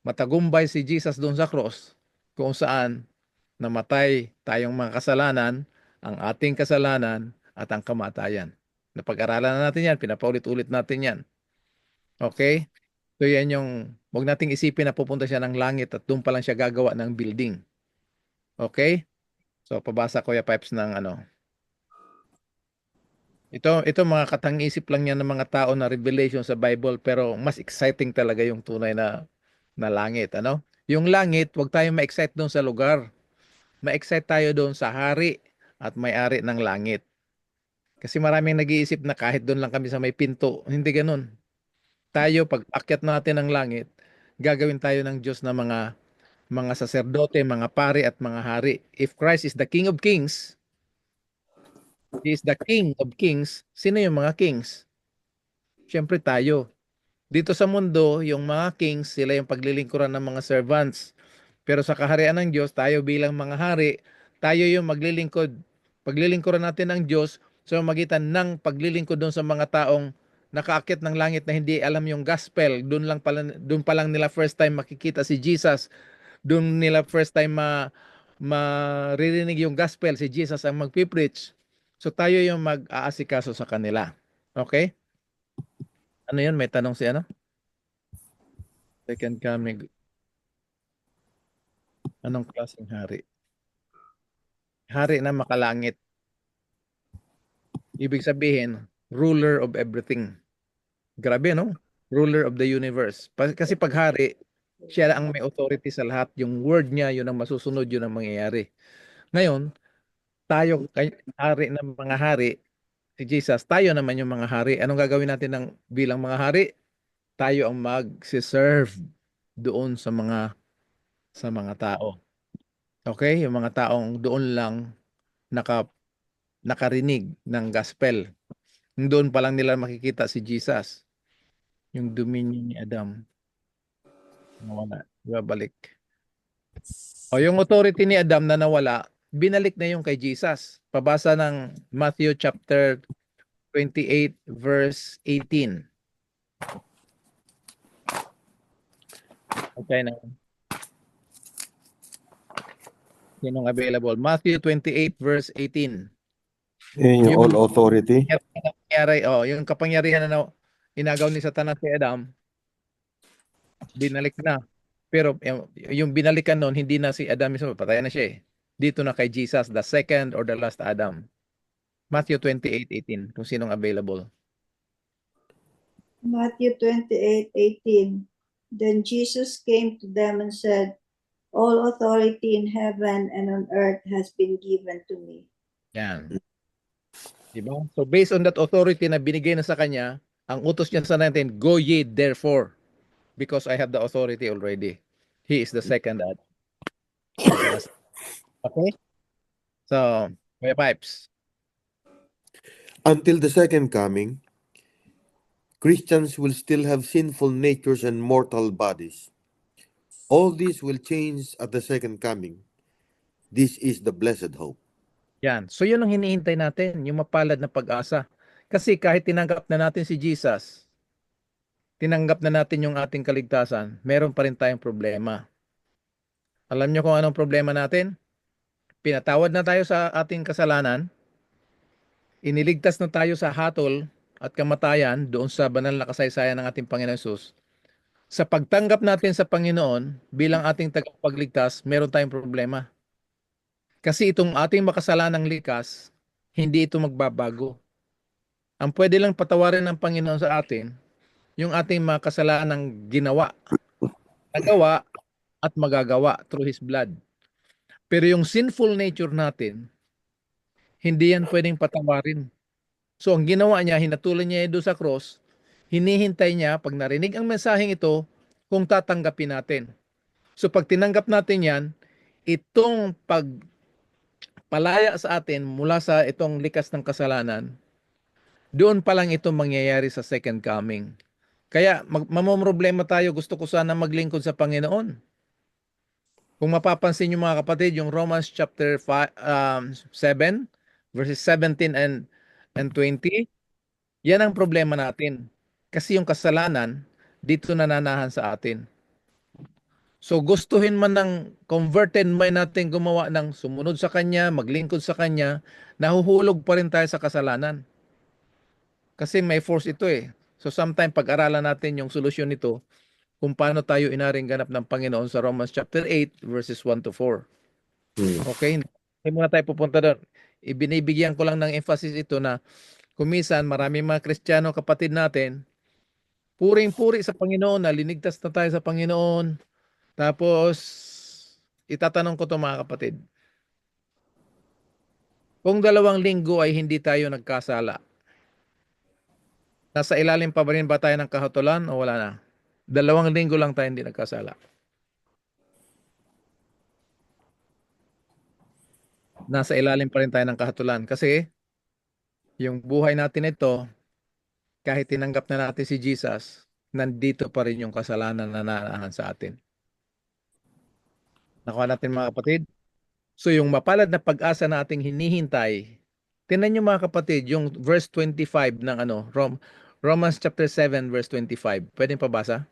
matagumpay si Jesus doon sa cross, kung saan namatay tayong mga kasalanan, ang ating kasalanan, at ang kamatayan. Napag-aralan na natin yan, pinapaulit-ulit natin yan. Okay? So yan yung, huwag nating isipin na pupunta siya ng langit at doon pa lang siya gagawa ng building. Okay? So pabasa ko ya Pipes ng ano. Ito mga katang-isip lang yan ng mga tao na revelation sa Bible, pero mas exciting talaga yung tunay na langit, ano? Yung langit, huwag tayong ma-excite doon sa lugar. Ma-excite tayo doon sa hari at may-ari ng langit. Kasi maraming nag-iisip na kahit doon lang kami sa may pinto, hindi ganun. Tayo, pag akyat natin ng langit, gagawin tayo ng Diyos na mga saserdote, mga pari at mga hari. If Christ is the King of Kings, He is the King of Kings, sino yung mga kings? Siyempre tayo. Dito sa mundo, yung mga kings, sila yung paglilingkuran ng mga servants. Pero sa kaharian ng Diyos, tayo bilang mga hari, tayo yung maglilingkod. Paglilingkuran natin ng Diyos sa magitan ng paglilingkod doon sa mga taong nakaakyat ng langit na hindi alam yung gospel. Doon pa lang nila first time makikita si Jesus. Doon nila first time maririnig yung gospel, si Jesus ang magpipreach. So tayo yung mag-aasikaso sa kanila. Okay? Ano yun? May tanong si ano? Second coming. Anong klaseng hari? Hari na makalangit. Ibig sabihin, ruler of everything. Grabe, no? Ruler of the universe. Kasi pag hari, siya ang may authority sa lahat. Yung word niya, yun ang masusunod, yun ang mangyayari. Ngayon, tayo, hari ng mga hari, si Jesus, tayo naman yung mga hari. Anong gagawin natin bilang mga hari? Tayo ang mag-serve doon sa mga sa mga tao. Okay? Yung mga taong doon lang nakarinig ng gospel. Doon pa lang nila makikita si Jesus. Yung dominion ni Adam. Nawala. Babalik. O yung authority ni Adam na nawala, binalik na yung kay Jesus. Pabasa ng Matthew chapter 28 verse 18. Okay na. Sinong available? Matthew 28 verse 18. Yun yung all authority. Yung kapangyarihan na inagaw ni Satanas kay Adam, binalik na. Pero yung binalikan noon, hindi na si Adam mismo, patay na siya eh. Dito na kay Jesus, the second or the last Adam. Matthew 28:18, kung sinong available. Matthew 28:18. Then Jesus came to them and said, all authority in heaven and on earth has been given to me. Yan. Diba? So based on that authority na binigay na sa kanya, ang utos niya sa natin, go ye therefore, because I have the authority already. He is the second Adam. Okay? So, may pipes. Until the second coming, Christians will still have sinful natures and mortal bodies. All this will change at the second coming. This is the blessed hope. Yan. So yun ang hinihintay natin, yung mapalad na pag-asa. Kasi kahit tinanggap na natin si Jesus, tinanggap na natin yung ating kaligtasan, meron pa rin tayong problema. Alam nyo kung anong problema natin? Pinatawad na tayo sa ating kasalanan, iniligtas na tayo sa hatol at kamatayan doon sa banal na kasaysayan ng ating Panginoon Hesus. Sa pagtanggap natin sa Panginoon bilang ating tagapagligtas, meron tayong problema. Kasi itong ating makasalanang likas, hindi ito magbabago. Ang pwede lang patawarin ng Panginoon sa atin, yung ating mga kasalanang ginawa, nagawa, at magagawa through His blood. Pero yung sinful nature natin, hindi yan pwedeng patawarin. So ang ginawa niya, hinatulan niya doon sa cross, hinihintay niya, pag narinig ang mensaheng ito, kung tatanggapin natin. So pag tinanggap natin yan, itong pagpalaya sa atin mula sa itong likas ng kasalanan, doon pa lang ito mangyayari sa second coming. Kaya mamomroblema tayo, gusto ko sana maglingkod sa Panginoon. Kung mapapansin niyo mga kapatid, yung Romans chapter 7, verses 17 and 20, yan ang problema natin. Kasi yung kasalanan, dito nananahan sa atin. So gustuhin man ng converted mind natin gumawa ng sumunod sa Kanya, maglingkod sa Kanya, nahuhulog pa rin tayo sa kasalanan. Kasi may force ito eh. So sometime pag-aralan natin yung solusyon nito kung paano tayo inaring ganap ng Panginoon sa Romans chapter 8 verses 1 to 4. Okay? Hindi muna tayo pupunta doon. Ibinibigyan ko lang ng emphasis ito na kumisan marami mga Kristiyano kapatid natin puring-puri sa Panginoon, nalinigtas na tayo sa Panginoon. Tapos itatanong ko to mga kapatid. Kung 2 linggo ay hindi tayo nagkasala, nasa ilalim pa ba rin ba tayo ng kahatulan o wala na? 2 linggo lang tayo hindi nagkasala. Nasa ilalim pa rin tayo ng kahatulan kasi yung buhay natin ito, kahit tinanggap na natin si Jesus, nandito pa rin yung kasalanan na nananahan sa atin. Nakuha natin mga kapatid? So yung mapalad na pag-asa na ating hinihintay, tingnan nyo mga kapatid, yung verse 25 ng Romans chapter 7 verse 25. Pwede pabasa?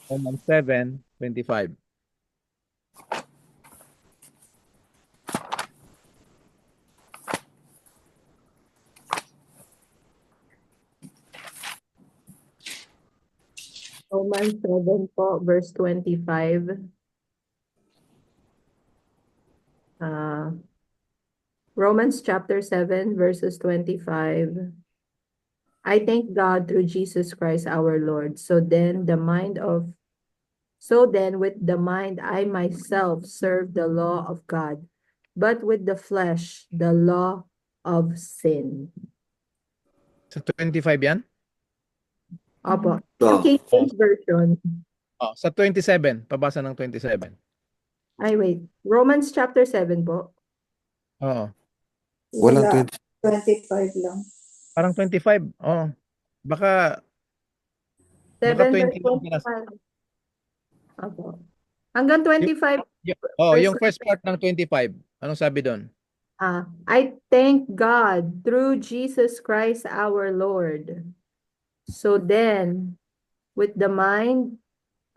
Romans 7:25. Romans 7 po, verse 25. Romans chapter 7, verses 25. I thank God through Jesus Christ our Lord. So then with the mind I myself serve the law of God, but with the flesh the law of sin. Sa 25 yan? Opo. Yung King James Version. Oh, sa 27, pabasa ng 27. Ay, wait. Romans chapter 7 po. Oo, Walang Wala. 20. 25 lang. parang 25. Oh, baka 7 verse 21 ka na. 25. Opo. Hanggang 25 Oh, verse yung first part ng 25. Anong sabi doon? I thank God through Jesus Christ our Lord. So then, with the mind,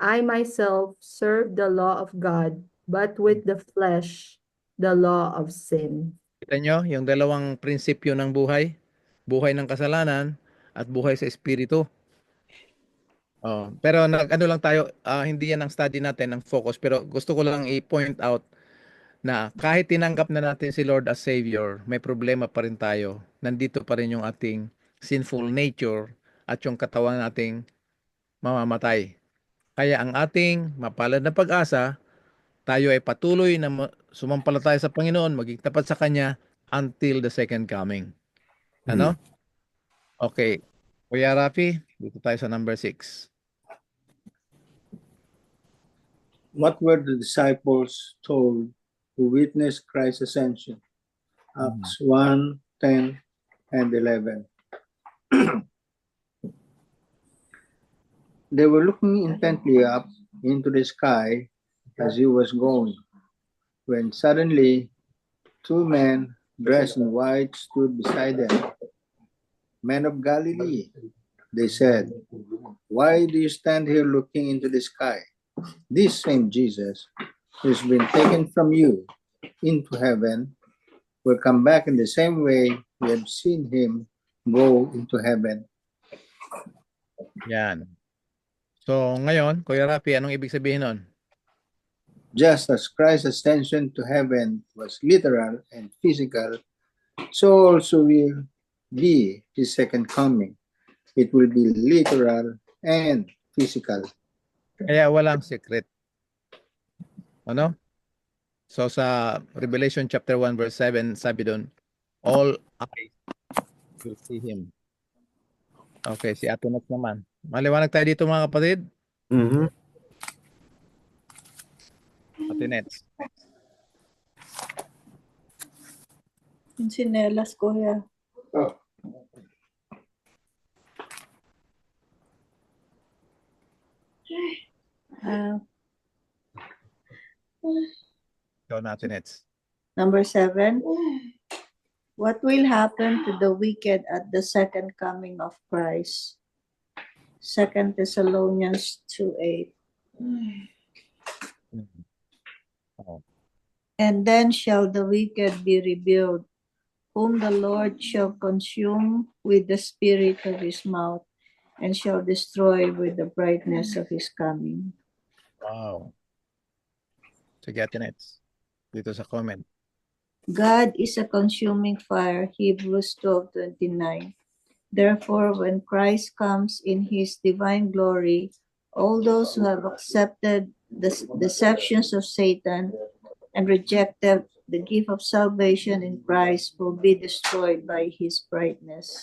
I myself serve the law of God, but with the flesh, the law of sin. Kita nyo, yung dalawang prinsipyo ng buhay. Buhay ng kasalanan at buhay sa espiritu. Oh, pero ano lang tayo, hindi yan ang study natin, ang focus. Pero gusto ko lang i-point out na kahit tinanggap na natin si Lord as Savior, may problema pa rin tayo. Nandito pa rin yung ating sinful nature at yung katawan nating mamamatay. Kaya ang ating mapalad na pag-asa, tayo ay patuloy na sumampalataya sa Panginoon, maging tapat sa Kanya until the second coming. Ano? Okay. Kuya Rafi, dito tayo sa number 6. What were the disciples told who witnessed Christ's ascension? Acts 1, 10, and 11. They were looking intently up into the sky as he was going, when suddenly 2 men dressed in white stood beside them. Men of Galilee, they said, why do you stand here looking into the sky? This same Jesus, who has been taken from you into heaven, will come back in the same way you have seen him go into heaven. Yan. So, ngayon, Kuya Rafi, anong ibig sabihin nun? Just as Christ's ascension to heaven was literal and physical, so also will be his second coming. It will be literal and physical. Kaya walang secret. Ano? So, sa Revelation chapter 1 verse 7, sabi doon, all eyes will see him. Okay, si Atunot naman. Maliwanag tayo dito mga kapatid. Atinets. Yung sinelas ko ya. Ikaw na, Atinets. Number 7. What will happen to the wicked at the second coming of Christ? 2 Thessalonians 2:8. Oo. And then shall the wicked be revealed, whom the Lord shall consume with the spirit of his mouth, and shall destroy with the brightness of his coming. Wow. Sige, Atinets. Dito sa comment. God is a consuming fire, Hebrews 12:29. Therefore, when Christ comes in his divine glory, all those who have accepted the deceptions of Satan and rejected the gift of salvation in Christ will be destroyed by his brightness.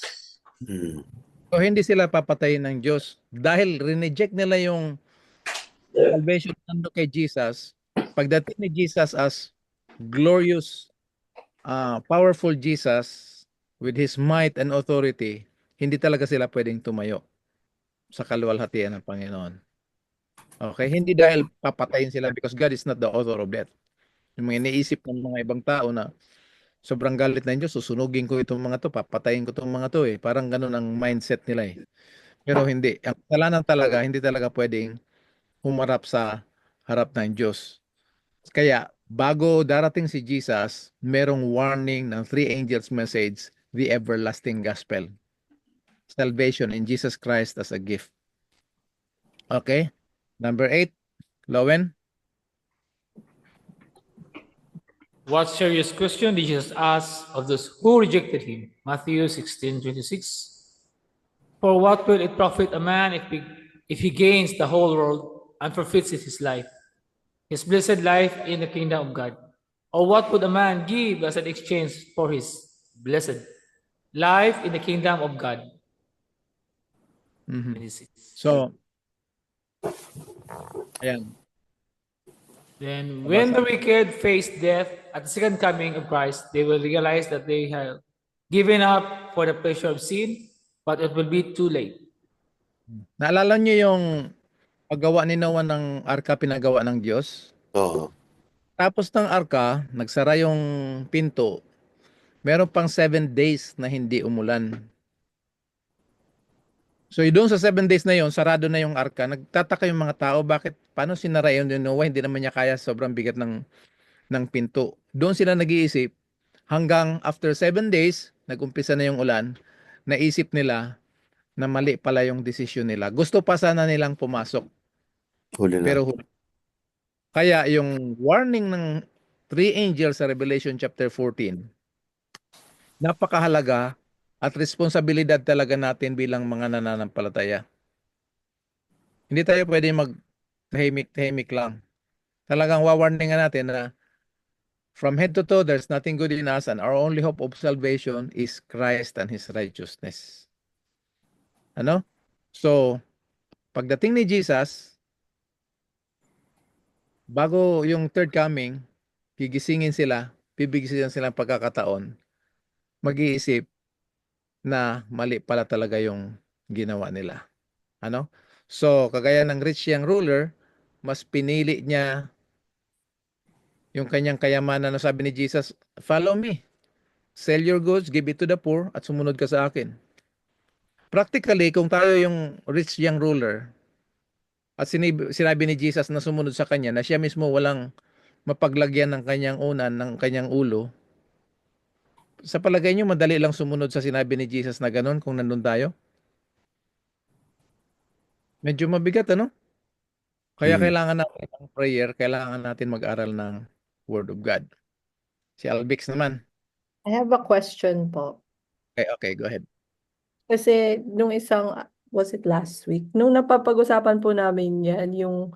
So, hindi sila papatayin ng Diyos dahil rineject nila yung salvation nando kay Jesus. Pagdating ni Jesus as glorious, powerful Jesus with his might and authority, hindi talaga sila pwedeng tumayo sa kaluwalhatian ng Panginoon. Okay? Hindi dahil papatayin sila because God is not the author of death. Yung mga iniisip ng mga ibang tao na sobrang galit na Diyos, susunugin ko itong mga to, papatayin ko itong mga to eh. Parang ganun ang mindset nila eh. Pero hindi. Ang kasalanan talaga, hindi talaga pwedeng humarap sa harap ng Diyos. Kaya, bago darating si Jesus, merong warning ng 3 angels message, the everlasting gospel. Salvation in Jesus Christ as a gift. Okay? Number 8, Lowen. What serious question did Jesus ask of those who rejected him? Matthew 16:26. For what will it profit a man if he gains the whole world and forfeits his life, his blessed life in the kingdom of God? Or what would a man give as an exchange for his blessed life in the kingdom of God? 26. So, Ayan. Then, when the Nabasa. wicked face death at the second coming of Christ, they will realize that they have given up for the pleasure of sin, but it will be too late. Naalala niyo yung paggawa ni Noah ng arka pinagawa ng Diyos? Oo. Tapos ng arka, nagsara yung pinto. Meron pang 7 days na hindi umulan. So doon sa 7 days na yon, sarado na yung arka. Nagtataka yung mga tao, bakit, paano sinara yun ni Noah? Hindi naman niya kaya, sobrang bigat ng pinto. Doon sila nag-iisip, hanggang after 7 days, nag-umpisa na yung ulan, naisip nila na mali pala yung desisyon nila. Gusto pa sana nilang pumasok, Huli na. pero kaya yung warning ng 3 angels sa Revelation chapter 14, napakahalaga at responsibilidad talaga natin bilang mga nananampalataya. Hindi tayo pwede mag-tahimik lang. Talagang wawarningan natin na from head to toe, there's nothing good in us, and our only hope of salvation is Christ and His righteousness. Ano? So, pagdating ni Jesus, bago yung third coming, gigisingin sila, bibigyan sila ng pagkakataon, mag-iisip na mali pala talaga yung ginawa nila. Ano? So, kagaya ng rich young ruler, mas pinili niya yung kanyang kayamanan na sabi ni Jesus, follow me. Sell your goods, give it to the poor, at sumunod ka sa akin. Practically, kung tayo yung rich young ruler, at sinabi ni Jesus na sumunod sa kanya, na siya mismo walang mapaglagyan ng kanyang unan, ng kanyang ulo, sa palagay niyo, madali lang sumunod sa sinabi ni Jesus na ganun kung nandun tayo? Medyo mabigat, ano? Kaya kailangan natin ng prayer, kailangan natin mag-aral ng Word of God. Si Albix naman. I have a question po. Okay, go ahead. Kasi nung was it last week? Nung napapag-usapan po namin yan, yung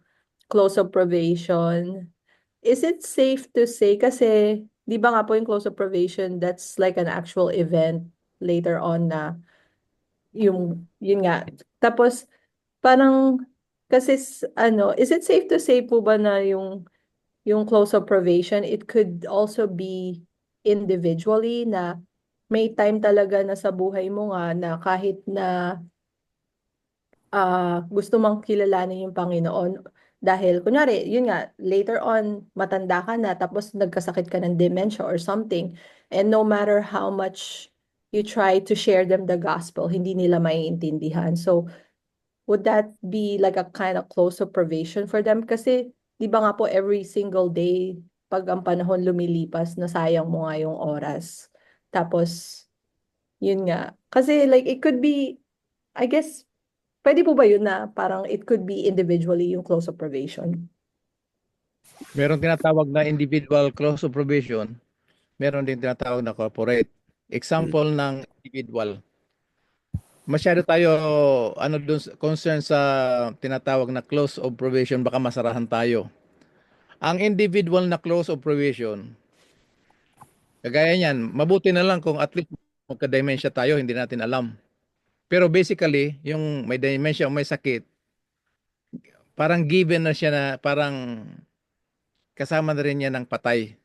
close of probation, is it safe to say, kasi di ba nga po yung close of probation, that's like an actual event later on na yun nga. Tapos, parang, kasi is it safe to say po ba na yung close of probation, it could also be individually na may time talaga na sa buhay mo nga na kahit na gusto mong kilalanin yung Panginoon dahil kunyari, yun nga, later on, matanda ka na tapos nagkasakit ka ng dementia or something, and no matter how much you try to share them the gospel, hindi nila maiintindihan. So, would that be like a kind of close of probation for them? Kasi, di ba nga po, every single day, pag ang panahon lumilipas, nasayang mo nga yung oras. Tapos, yun nga. Kasi like, it could be, I guess, pwede po ba yun na parang it could be individually yung close of probation? Meron tinatawag na individual close of probation. Meron din tinatawag na corporate. Example ng individual. Masyado tayo dun concern sa tinatawag na close of probation, baka masarahan tayo. Ang individual na close of probation, kagaya niyan, mabuti na lang kung at least magka-dementia tayo, hindi natin alam. Pero basically, yung may dementia o may sakit, parang given na siya na parang kasama na rin niya ng patay.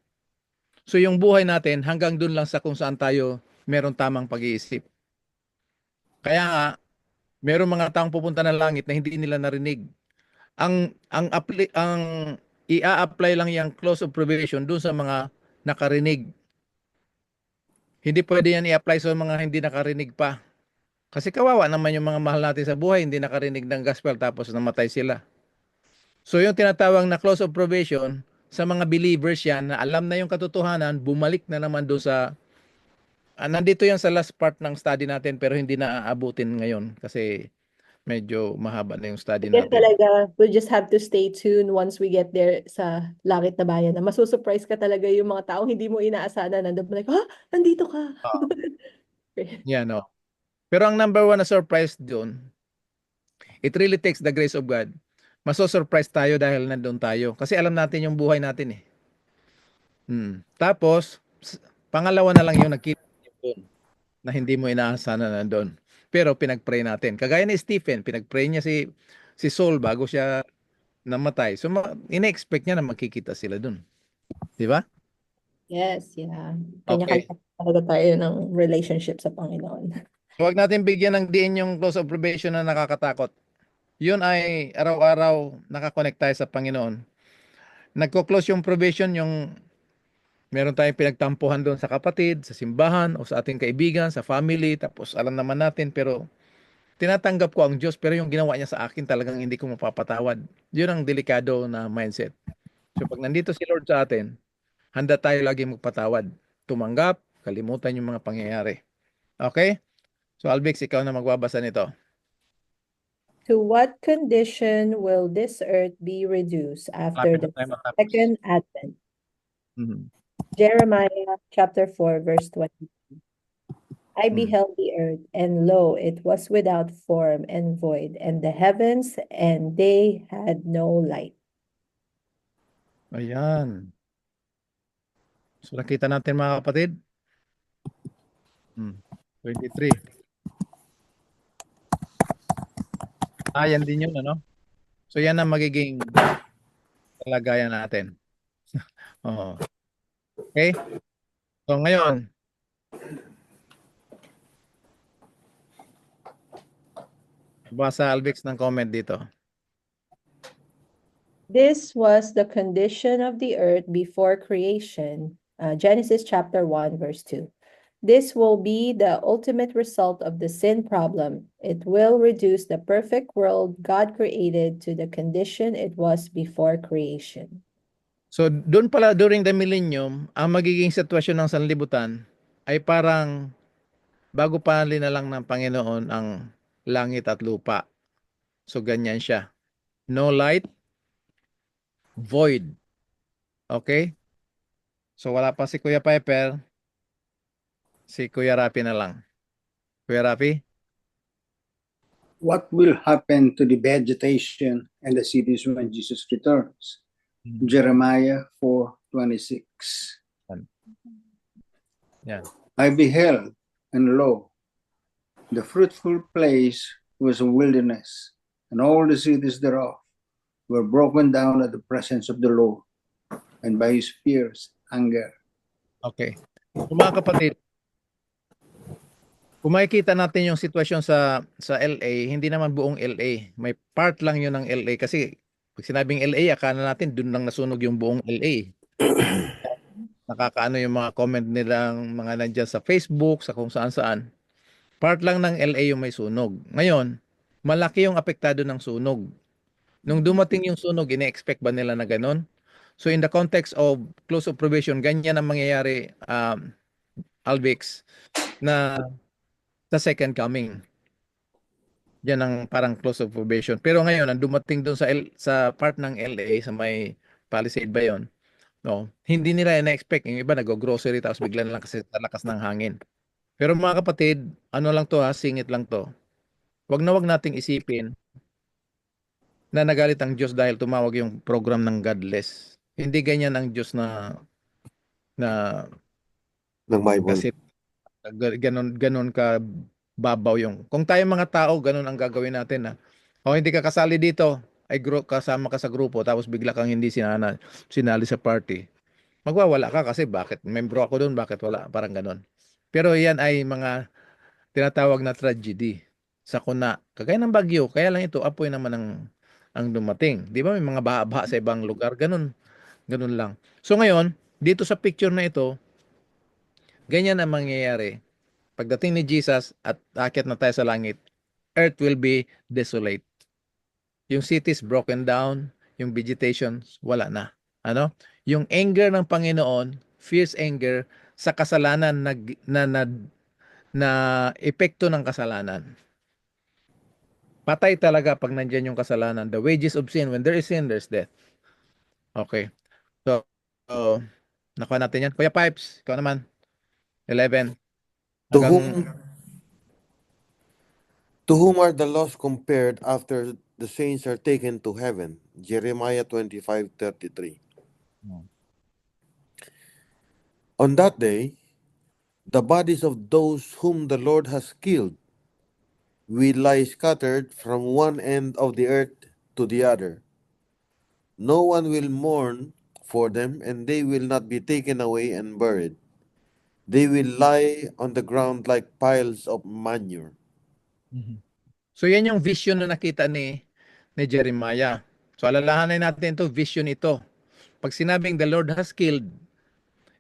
So yung buhay natin hanggang dun lang sa kung saan tayo meron tamang pag-iisip. Kaya nga, meron mga taong pupunta ng langit na hindi nila narinig. Ang i-apply lang yung close of probation dun sa mga nakarinig. Hindi pwede yan i-apply sa mga hindi nakarinig pa. Kasi kawawa naman yung mga mahal natin sa buhay, hindi nakarinig ng gospel tapos namatay sila. So yung tinatawag na close of probation, sa mga believers yan na alam na yung katotohanan, bumalik na naman doon sa, nandito yan sa last part ng study natin pero hindi na aabutin ngayon kasi medyo mahaba na yung study Yes, natin. talaga, we just have to stay tuned once we get there sa langit na bayan. Na masusurprise ka talaga yung mga taong hindi mo inaasahan na nandun. Like, nandito ka. Yan, no. Pero ang number one na surprise doon, it really takes the grace of God. Maso-surprise tayo dahil nandun tayo. Kasi alam natin yung buhay natin eh. Tapos, pangalawa na lang yung nakita niyo doon na hindi mo inaasahan na nandun. Pero pinag-pray natin. Kagaya ni Stephen, pinag-pray niya si si Saul bago siya namatay. So ina-expect niya na magkikita sila dun. Di ba? Yes, yeah. Okay. Kanya-kanya talaga tayo ng relationship sa Panginoon. Huwag natin bigyan ng diin yung close of probation na nakakatakot. Yun ay araw-araw nakakonect tayo sa Panginoon. Nagko-close yung probation, yung meron tayong pinagtampuhan doon sa kapatid, sa simbahan, o sa ating kaibigan, sa family, tapos alam naman natin, pero tinatanggap ko ang Diyos, pero yung ginawa niya sa akin talagang hindi ko mapapatawad. Yun ang delikado na mindset. So pag nandito si Lord sa atin, handa tayo lagi magpatawad. Tumanggap, kalimutan yung mga pangyayari. Okay? So Albex, ikaw na magbabasa nito. To what condition will this earth be reduced after Lapit na the tayo matapos. second advent? Mhm. Jeremiah chapter 4, verse 20. I Hmm. beheld the earth, and lo, it was without form and void, and the heavens, and they had no light. Ayan. So nakita natin mga kapatid. 23. Yan din yun, ano? So yan ang magiging kalagayan natin. Oo. Okay? So ngayon, basa Albex ng comment dito. This was the condition of the earth before creation. Genesis chapter 1, verse 2. This will be the ultimate result of the sin problem. It will reduce the perfect world God created to the condition it was before creation. So doon pala during the millennium, ang magiging sitwasyon ng sanlibutan ay parang bago pa linalang ng Panginoon ang langit at lupa. So ganyan siya. No light, void. Okay? So wala pa si Kuya Piper, si Kuya Rapi na lang. Kuya Rapi? What will happen to the vegetation and the cities when Jesus returns? Jeremiah 4:26. Yan. I beheld, and lo, the fruitful place was a wilderness, and all the cities thereof were broken down at the presence of the Lord, and by his fierce anger. Okay. So, mga kapatid, kung makikita natin yung sitwasyon sa LA, hindi naman buong LA. May part lang yun ng LA kasi pag sinabing LA, akala natin dun lang nasunog yung buong LA. Nakakaano yung mga comment nilang mga nandyan sa Facebook, sa kung saan-saan. Part lang ng LA yung may sunog. Ngayon, malaki yung apektado ng sunog. Nung dumating yung sunog, ine-expect ba nila na ganon? So in the context of close of probation, ganyan ang mangyayari, Alvix, na sa second coming. Yan ang parang close of probation. Pero ngayon, ang dumating doon sa part ng LA, sa may Palisade ba yun? No, hindi nila na-expect. Yung iba nag-grocery tapos bigla na lang kasi sa lakas ng hangin. Pero mga kapatid, ano lang to ha, singit lang to. Wag nating isipin na nagalit ang Diyos dahil tumawag yung program ng godless. Hindi ganyan ang Diyos na ng Bible. kasi ganon ka babaw yung. Kung tayo mga tao, ganon ang gagawin natin na. O hindi ka kasali dito, ay kasama ka sa grupo tapos bigla kang hindi sinali sa party. Magwawala ka kasi bakit membro ako doon, bakit wala, parang ganon. Pero yan ay mga tinatawag na tragedy sa kuna. Kagaya ng bagyo, kaya lang ito apoy naman ang dumating. 'Di ba may mga baha-baha sa ibang lugar, ganun lang. So ngayon, dito sa picture na ito, ganyan ang mangyayari. Pagdating ni Jesus at aakyat na tayo sa langit, earth will be desolate. Yung cities broken down, yung vegetation wala na. Ano? Yung anger ng Panginoon, fierce anger sa kasalanan na epekto ng kasalanan. Patay talaga pag nandyan yung kasalanan. The wages of sin, when there is sin, there's death. Okay. So nakuha natin yan. Kuya Pipes, ikaw naman. 11. To Hanggang whom are the lost compared after the saints are taken to heaven? Jeremiah 25:33. On that day, the bodies of those whom the Lord has killed will lie scattered from one end of the earth to the other. No one will mourn for them, and they will not be taken away and buried. They will lie on the ground like piles of manure. So yan yung vision na nakita ni Jeremiah. So alalahanin natin ito, vision ito. Pag sinabing the Lord has killed,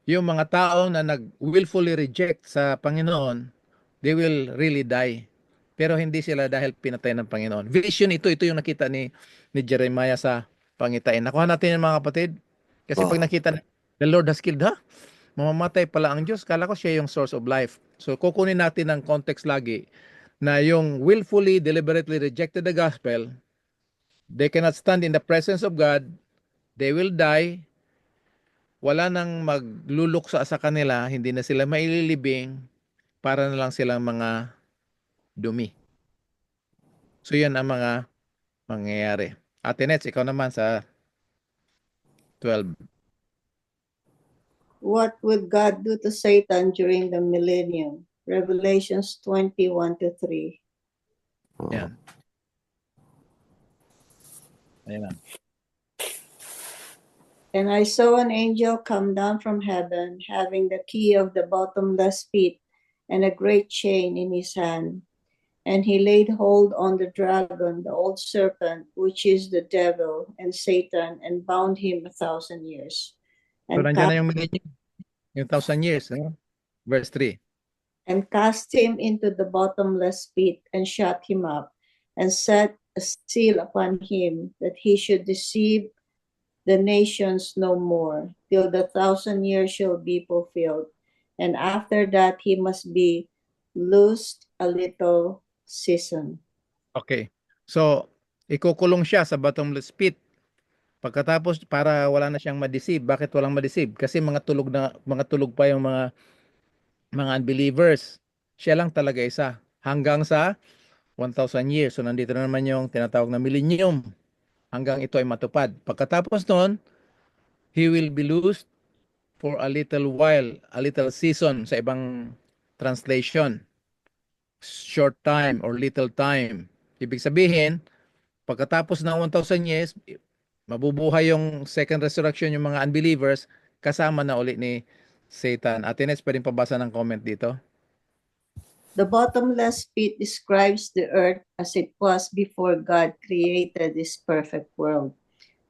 yung mga tao na willfully reject sa Panginoon, they will really die. Pero hindi sila dahil pinatay ng Panginoon. Vision ito yung nakita ni Jeremiah sa pangitain. Nakuha natin yung mga kapatid. Kasi pag Oh. nakita na, the Lord has killed, ha? Mamamatay pala ang Diyos. Kala ko siya yung source of life. So kukunin natin ang context lagi na yung willfully, deliberately rejected the gospel, they cannot stand in the presence of God, they will die, wala nang magluluksa sa kanila, hindi na sila maililibing, para na lang silang mga dumi. So yan ang mga mangyayari. Ate Nets, ikaw naman sa 12. What will God do to Satan during the millennium? Revelations 21-3. Oh. Yan. Ayan na. And I saw an angel come down from heaven, having the key of the bottomless pit and a great chain in his hand. And he laid hold on the dragon, the old serpent, which is the devil and Satan, and bound him 1,000 years. So And nandiyan na yung millennium, yung 1,000 years. No? Verse 3. and cast him into the bottomless pit, and shut him up, and set a seal upon him, that he should deceive the nations no more, till the 1,000 years shall be fulfilled. And after that he must be loosed a little season. Okay. So, ikukulong siya sa bottomless pit. Pagkatapos, para wala na siyang ma-deceive. Bakit walang ma-deceive? Kasi mga tulog pa yung mga unbelievers. Siya lang talaga isa. Hanggang sa 1,000 years. So, nandito na naman yung tinatawag na millennium. Hanggang ito ay matupad. Pagkatapos nun, he will be loosed for a little while, a little season sa ibang translation. Short time or little time. Ibig sabihin, pagkatapos ng 1,000 years, mabubuhay yung second resurrection yung mga unbelievers, kasama na uli ni Satan. Ate Nes, pwedeng pabasa ng comment dito? The bottomless pit describes the earth as it was before God created this perfect world,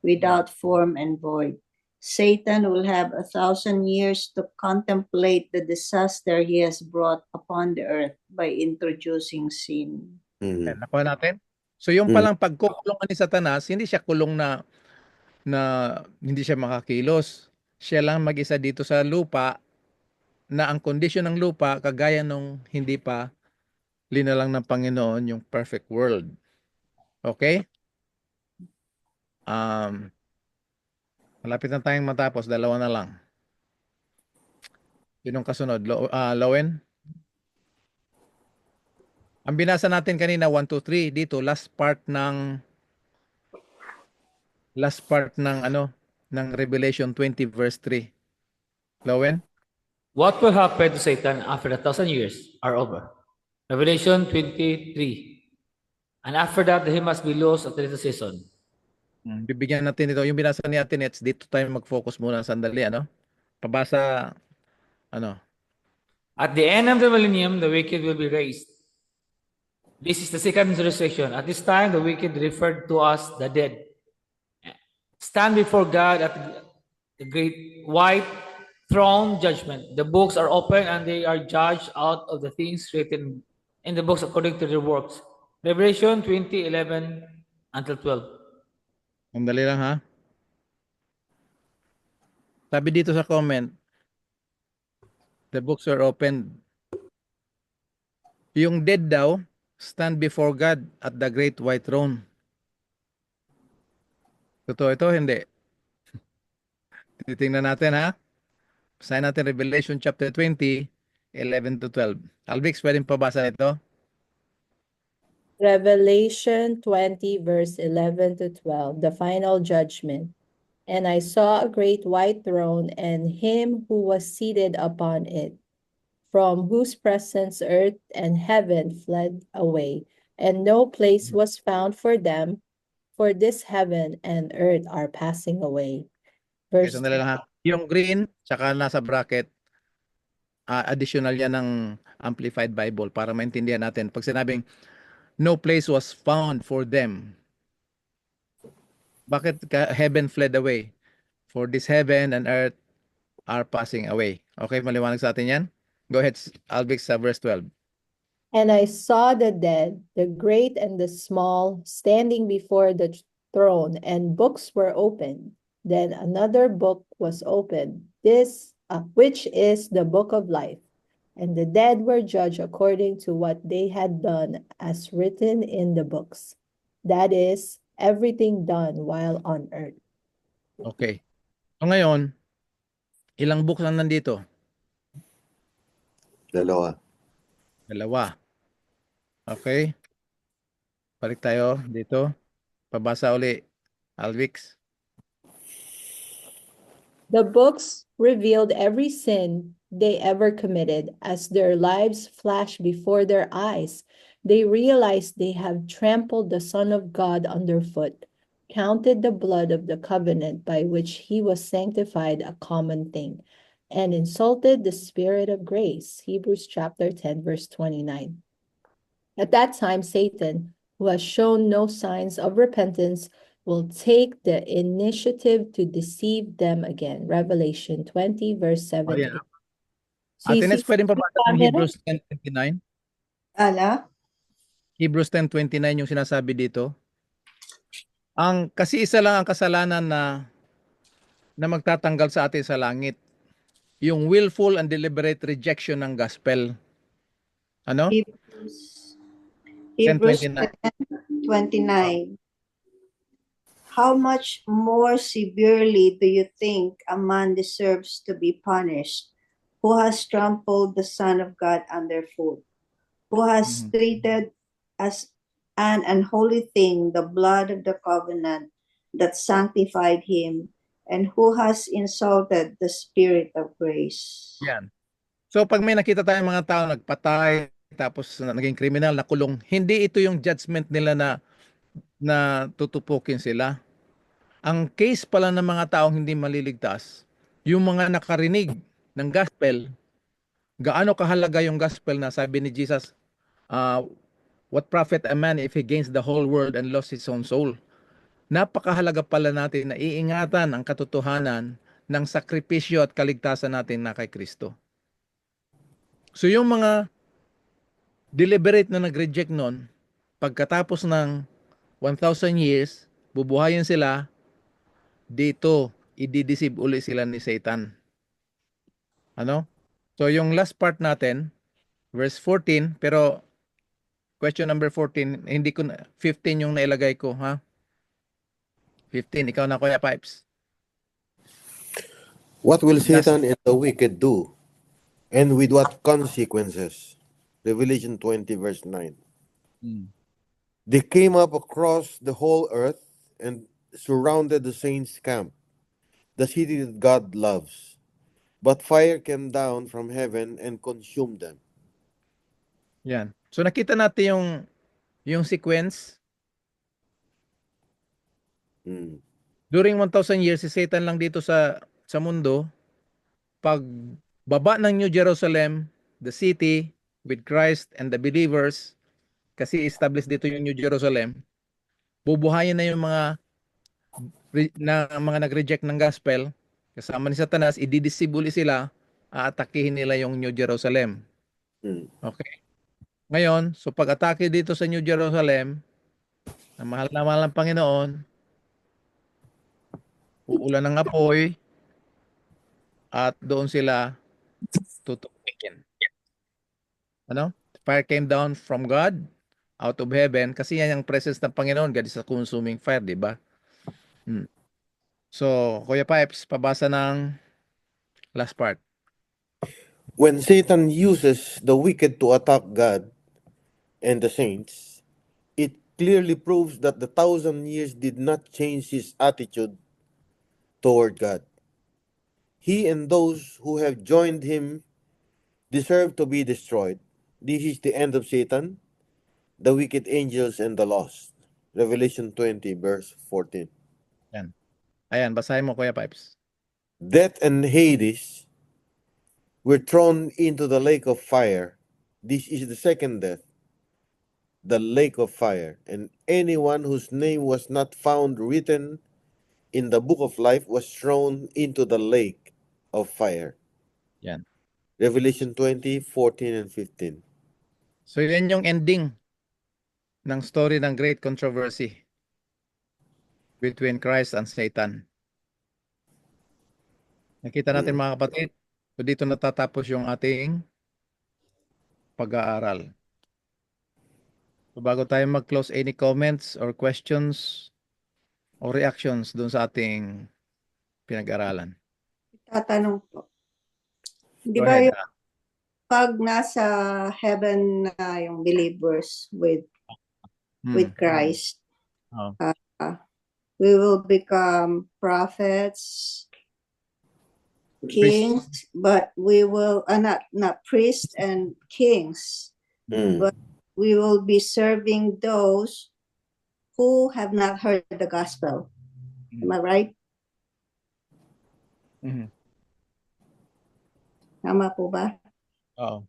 without form and void. Satan will have 1,000 years to contemplate the disaster he has brought upon the earth by introducing sin. Mhm. Yan, nakuha natin. So yung palang pagkukulong ni Satanas, hindi siya kulong na hindi siya makakilos. Siya lang mag-isa dito sa lupa, na ang kondisyon ng lupa kagaya nung hindi pa linalang ng Panginoon yung perfect world. Okay? Malapit na tayong matapos, dalawa na lang. Sinong kasunod? Lowen? Ang binasa natin kanina 1, 2, 3 dito, last part ng ng Revelation 20 verse 3. Lowen? What will happen to Satan after the 1,000 years are over? Revelation 23. And after that, he must be loosed at the little season. Bibigyan natin ito. Yung binasa ni Ate Nets, dito tayo mag-focus muna sandali, ano? Pabasa, ano? At the end of the millennium, the wicked will be raised. This is the second resurrection. At this time, the wicked referred to as the dead. Stand before God at the great white throne judgment. The books are open and they are judged out of the things written in the books according to their works. Revelation 20:11 until 12. Sandali lang, ha? Sabi dito sa comment, the books are opened. Yung dead daw, stand before God at the great white throne. Totoo ito, hindi? Titingnan natin, ha? Basahin natin Revelation chapter 20, 11 to 12. Alvix, pwedeng pabasa ito? Revelation 20, verse 11 to 12, the final judgment. And I saw a great white throne and him who was seated upon it, from whose presence earth and heaven fled away, and no place was found for them, for this heaven and earth are passing away. Okay, Verse sandali lang ha. Yung green, tsaka nasa bracket, additional yan ng Amplified Bible para maintindihan natin. Pag sinabing, no place was found for them. Bakit heaven fled away? For this heaven and earth are passing away. Okay, maliwanag sa atin yan? Go ahead, Albix, sa verse 12. And I saw the dead, the great and the small, standing before the throne, and books were opened. Then another book was opened, which is the book of life. And the dead were judged according to what they had done, as written in the books. That is, everything done while on earth. Okay. So ngayon, ilang books ang nandito? Dalawa. Dalawa. Okay. Balik tayo dito. Pabasa uli. Alvix. The books revealed every sin they ever committed. As their lives flashed before their eyes, they realized they have trampled the Son of God underfoot, counted the blood of the covenant by which he was sanctified a common thing, and insulted the Spirit of grace. Hebrews chapter 10, verse 29. At that time, Satan, who has shown no signs of repentance, will take the initiative to deceive them again. Revelation 20, verse 7. Oh, yeah. Ate Nes, pwedeng pabasa ng Hebrews 10:29? Ala? Hebrews 10:29 yung sinasabi dito. Kasi isa lang ang kasalanan na magtatanggal sa atin sa langit. Yung willful and deliberate rejection ng gospel. Ano? Hebrews 10:29. 10:29. How much more severely do you think a man deserves to be punished who has trampled the Son of God underfoot, who has treated as an unholy thing the blood of the covenant that sanctified him, and who has insulted the Spirit of grace? Yan. So pag may nakita tayong mga tao nagpatay tapos naging kriminal, nakulong, hindi ito yung judgment nila na tutupukin sila. Ang case pala ng mga taong hindi maliligtas, yung mga nakarinig ng gospel, gaano kahalaga yung gospel na sabi ni Jesus, what profit a man if he gains the whole world and lost his own soul? Napakahalaga pala natin na iingatan ang katotohanan ng sakripisyo at kaligtasan natin na kay Kristo. So yung mga deliberate na nag-reject nun, pagkatapos ng 1,000 years, bubuhayin sila, dito, i-deceive uli sila ni Satan. Ano? So yung last part natin, verse 14, pero question number 14, hindi ko 15 yung nailagay ko, ha? 15, ikaw na Kuya Pipes. What will Satan and the wicked do? And with what consequences? Revelation 20, verse 9. They came up across the whole earth and surrounded the saints' camp, the city that God loves. But fire came down from heaven and consumed them. Yan. So nakita natin yung sequence. During 1,000 years, si Satan lang dito sa mundo. Pag baba ng New Jerusalem, the city with Christ and the believers, kasi established dito yung New Jerusalem, bubuhayin na yung mga nag-reject ng gospel, kasama ni Satanas, ididisibuli sila, aatakihin nila yung New Jerusalem. Okay. Ngayon, so pag-atake dito sa New Jerusalem, na mahal ng Panginoon, uulan ng apoy, at doon sila tutupikin. Ano? Fire came down from God, out of heaven, kasi yan yung presence ng Panginoon, God is a consuming fire, di ba? So, Kuya Pipes, pabasa ng last part. When Satan uses the wicked to attack God and the saints, it clearly proves that the 1,000 years did not change his attitude toward God. He and those who have joined him deserve to be destroyed. This is the end of Satan. the wicked angels, and the lost. Revelation 20, verse 14. Ayan, basahin mo, Kuya Pipes. Death and Hades were thrown into the lake of fire. This is the second death, the lake of fire. And anyone whose name was not found written in the book of life was thrown into the lake of fire. Yan. Revelation 20, 14, and 15. So yan yung ending ng story ng great controversy between Christ and Satan. Nakita natin mga kapatid, so dito natatapos yung ating pag-aaral. So bago tayo mag-close, any comments or questions or reactions dun sa ating pinag-aralan? Tatanong po. Di Go ba ahead. yung pag nasa heaven na yung believers with Christ, Oh. we will become prophets, kings, but we will not priests and kings, Mm. but we will be serving those who have not heard the gospel. Am I right? Mhm. Tama po ba? Oo.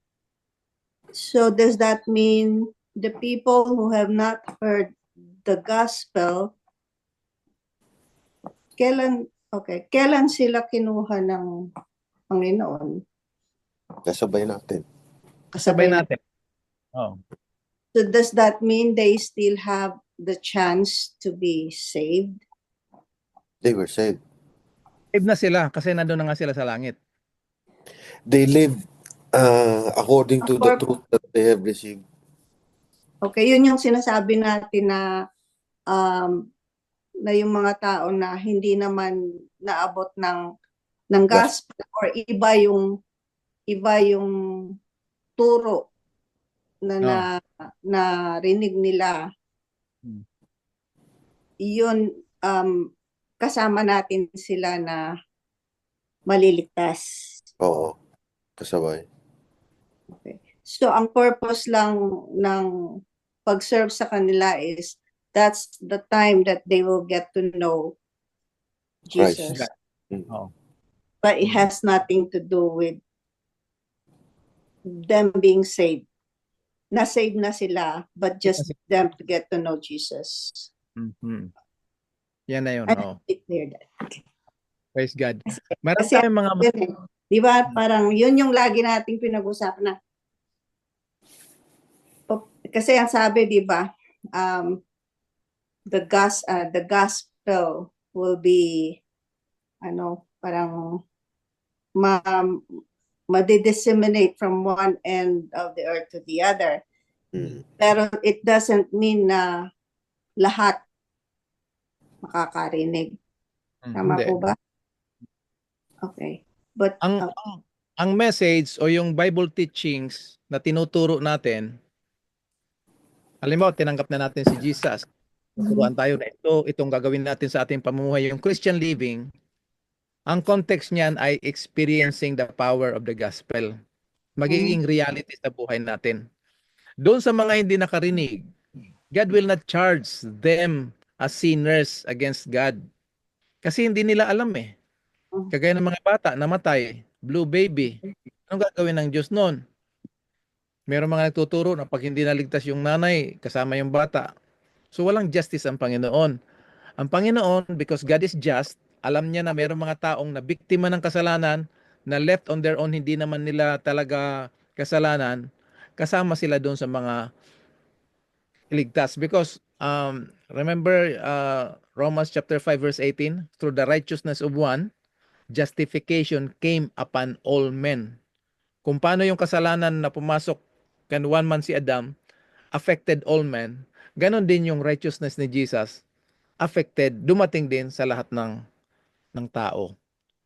So does that mean the people who have not heard the gospel, kailan sila kinuha ng Panginoon? Kasabay natin. Kasabay natin. Oh. So does that mean they still have the chance to be saved? They were saved. Save na sila kasi nandun na nga sila sa langit. They lived according to the truth that they have received. Okay, yun yung sinasabi natin na na yung mga tao na hindi naman naabot ng gospel or iba yung turo na narinig nila. Yun kasama natin sila na maliligtas. Oo. Kasabay. Okay. So ang purpose lang ng pag-serve sa kanila is that's the time that they will get to know Jesus. Christ. Oh. But it has nothing to do with them being saved. Na-save na sila, but just them to get to know Jesus. Mhm. Yan na yun. I Oh. declare that. Praise God. Meron Kasi tayong mga di ba parang yun yung lagi nating pinag-usapan na kasi ang sabi di ba the gospel will be parang ma-disseminate from one end of the earth to the other. Pero it doesn't mean na lahat makakarinig. Tama hindi. po ba? Okay. But Ang message o yung Bible teachings na tinuturo natin, halimbawa tinanggap na natin si Jesus. Tuturuan tayo na itong gagawin natin sa ating pamumuhay, yung Christian living. Ang context niyan ay experiencing the power of the gospel. Magiging reality sa buhay natin. Doon sa mga hindi nakarinig, God will not charge them as sinners against God. Kasi hindi nila alam eh. Kagaya ng mga bata, namatay, blue baby. Anong gagawin ng Diyos noon? Meron mga nagtuturo na pag hindi naligtas yung nanay, kasama yung bata. So walang justice ang Panginoon. Ang Panginoon, because God is just, alam niya na meron mga taong na biktima ng kasalanan, na left on their own, hindi naman nila talaga kasalanan, kasama sila doon sa mga iligtas. Because remember Romans chapter 5 verse 18, through the righteousness of one, justification came upon all men. Kung paano yung kasalanan na pumasok kan one man si Adam, affected all men, ganon din yung righteousness ni Jesus, affected, dumating din sa lahat ng tao.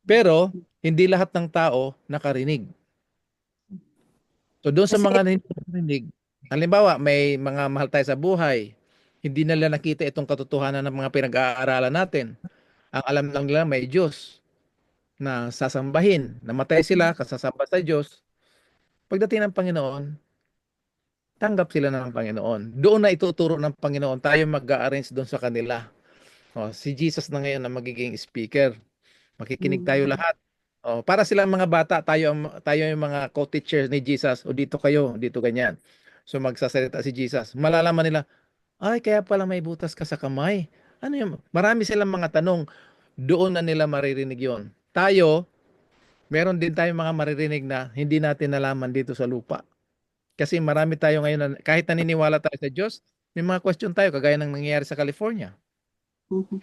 Pero, hindi lahat ng tao nakarinig. So doon sa mga hindi nakarinig, halimbawa may mga mahal tayo sa buhay, hindi nila nakita itong katotohanan ng mga pinag-aaralan natin. Ang alam lang nila may Diyos na sasambahin. Namatay sila, kasasamba sa Diyos. Pagdating ng Panginoon, tanggap sila ng Panginoon. Doon na ituturo ng Panginoon, tayo mag-arrange doon sa kanila. Si Jesus na ngayon na magiging speaker. Makikinig tayo lahat. Para silang mga bata, tayo yung mga co-teachers ni Jesus. O dito kayo, dito ganyan. So magsasalita si Jesus. Malalaman nila, ay kaya pala may butas ka sa kamay. Ano yun? Marami silang mga tanong. Doon na nila maririnig yon. Tayo, meron din tayong mga maririnig na hindi natin nalaman dito sa lupa. Kasi marami tayo ngayon na kahit naniniwala tayo sa Diyos, may mga question tayo kagaya ng nangyayari sa California. Mhm.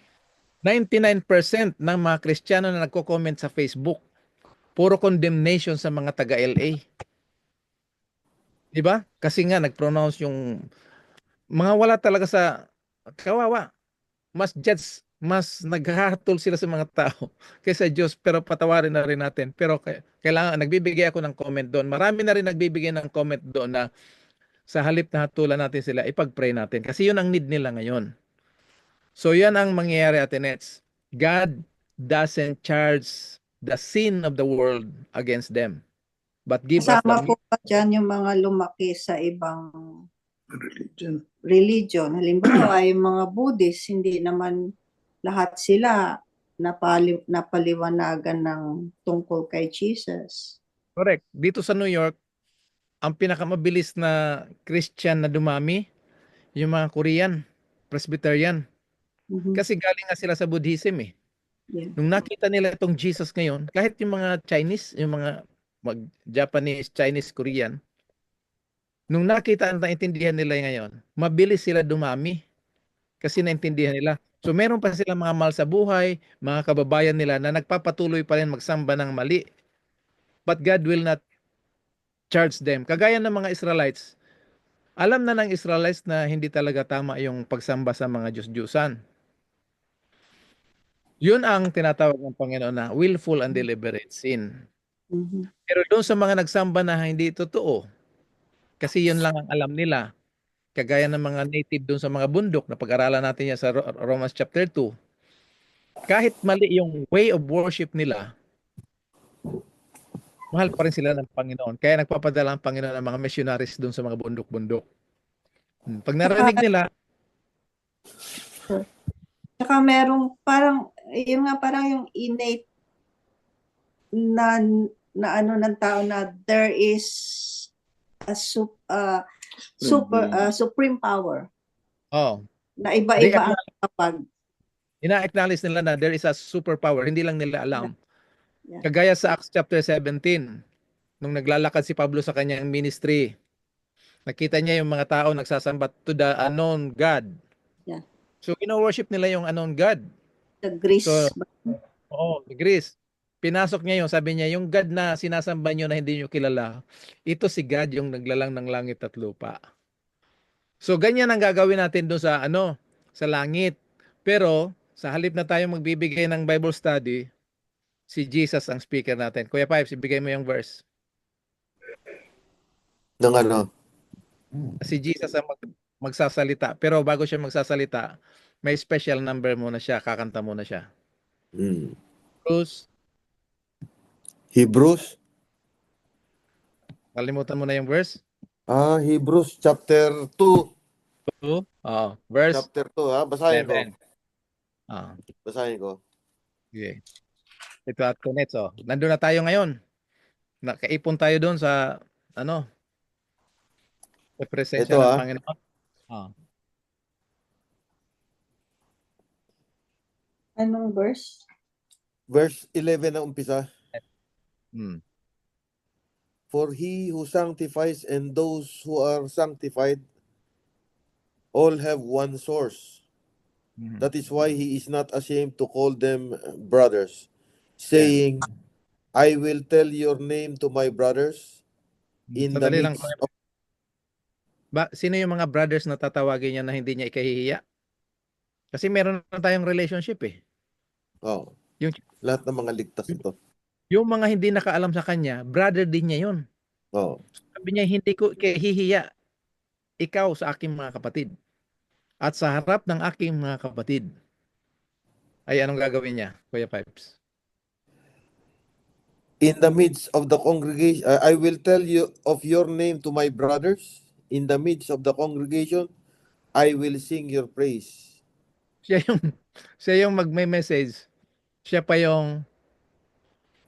99% ng mga Kristiyano na nagko-comment sa Facebook, puro condemnation sa mga taga-LA. Di ba? Kasi nga nag-pronounce yung mga wala talaga sa kawawa. Mas naghahatol sila sa mga tao kaysa Diyos, pero patawarin na rin natin. Pero kailangan, nagbibigay ako ng comment doon. Marami na rin nagbibigay ng comment doon na sa halip na hatulan natin sila, ipag-pray natin. Kasi yun ang need nila ngayon. So yan ang mangyayari, Ate Nets. God doesn't charge the sin of the world against them, but give us Kasama the po ba dyan yung mga lumaki sa ibang Religion. religion? Halimbawa, yung mga Buddhist, hindi naman lahat sila napaliwanagan ng tungkol kay Jesus. correct. Dito sa New York, ang pinakamabilis na Christian na dumami, yung mga Korean, Presbyterian. Mhm. Kasi galing nga sila sa Buddhism eh. Yeah. Nung nakita nila itong Jesus ngayon, kahit yung mga Chinese, yung mga Japanese, Chinese, Korean, nung nakita at naintindihan nila ngayon, mabilis sila dumami kasi naintindihan nila. So meron pa silang mga mahal sa buhay, mga kababayan nila na nagpapatuloy pa rin magsamba ng mali. But God will not charge them. Kagaya ng mga Israelites, alam na ng Israelites na hindi talaga tama yung pagsamba sa mga Diyos-Diyusan. Yun ang tinatawag ng Panginoon na willful and deliberate sin. Mhm. Pero doon sa mga nagsamba na hindi totoo, kasi yun lang ang alam nila, kagaya ng mga native doon sa mga bundok, na pag-aralan natin yan sa Romans chapter 2, kahit mali yung way of worship nila, mahal pa rin sila ng Panginoon. Kaya nagpapadala ang Panginoon ng mga missionaries doon sa mga bundok-bundok. Pag narinig nila, Tsaka merong parang, yun nga parang yung innate na ano ng tao na there is a supreme power oh, na iba-iba ang kapag. ina-acknowledge nila na there is a superpower, hindi lang nila alam. Yeah. Kagaya sa Acts chapter 17, nung naglalakad si Pablo sa kanyang ministry, nakita niya yung mga tao nagsasamba to the unknown God. Yeah. So, worship nila yung unknown God. The Greece. So, Greece. Pinasok niya yung, sabi niya, yung God na sinasamba niyo na hindi niyo kilala, ito si God yung naglalang ng langit at lupa. So, ganyan ang gagawin natin doon sa, sa langit. Pero, sa halip na tayo magbibigay ng Bible study, si Jesus ang speaker natin. Kuya Pipes, ibigay mo yung verse. Ng ano? Si Jesus ang magsasalita. Pero bago siya magsasalita, may special number muna siya, kakanta muna siya. Hebrews? Kalimutan mo na yung verse? Hebrews chapter 2. Verse Chapter 2, ha? Basahin ko. 11. Basahin ko. Okay. Ito at connect. Nandun na tayo ngayon. Nakaipon tayo doon sa, sa presensya Ito, ng Panginoon. Anong verse? Verse 11 na umpisa. For he who sanctifies and those who are sanctified all have one source. That is why he is not ashamed to call them brothers, saying, I will tell your name to my brothers in the Sandali lang. midst of... Sino yung mga brothers na tatawagin niya na hindi niya ikahihiya? Kasi meron na tayong relationship eh. Yung, lahat ng mga ligtas ito. Yung mga hindi nakaalam sa kanya, brother din niya yun. Sabi niya, hindi ko ikahihiya ikaw sa aking mga kapatid. At sa harap ng aking mga kapatid, ay anong gagawin niya, Kuya Pipes? In the midst of the congregation, I will tell you of your name to my brothers in the midst of the congregation, I will sing your praise. Siya yung siya yung magme-message. Siya pa yung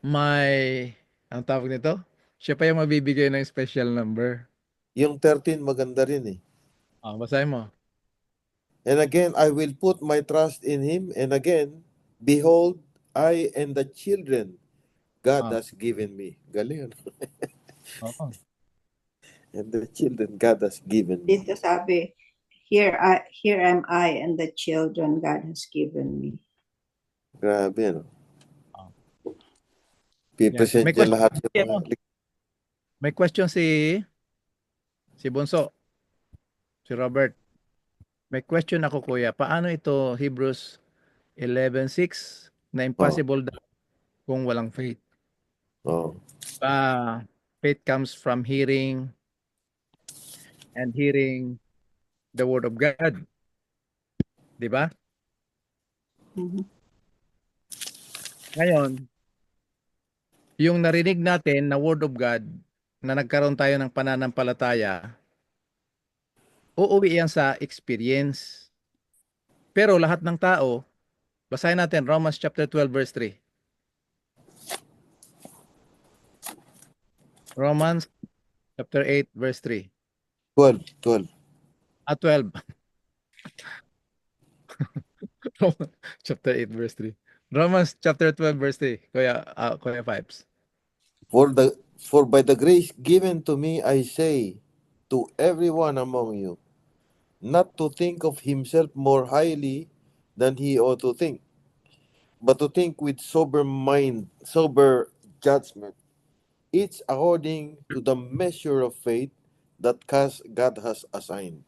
may ang tawag nito? Siya pa yung mabibigay ng special number. Yung 13 maganda rin eh. Basahin mo. And again, I will put my trust in him. And again, behold, I and the children God Ah. has given me. Galing. Ano? Oo. And the children God has given me. Dito sabi, here am I and the children God has given me. Grabe, ano? Ah. Pipresent May niya question- lahat yung Yeah. mga... May question si Bonso. Si Robert. May question ako, kuya. Paano ito Hebrews 11:6 na impossible daw kung walang faith? Oh. Faith comes from hearing and hearing the word of God. Di ba? Mhm. Ngayon, yung narinig natin na word of God na nagkaroon tayo ng pananampalataya, uuwi yan sa experience. Pero lahat ng tao, basahin natin Romans chapter 12 verse 3. Romans chapter 8 verse 3. 12. 12. Romans chapter 8 verse 3. Romans chapter 12 verse 3. Kuya Pipes. For by the grace given to me, I say to everyone among you, not to think of himself more highly than he ought to think, but to think with sober mind, sober judgment, each according to the measure of faith that God has assigned.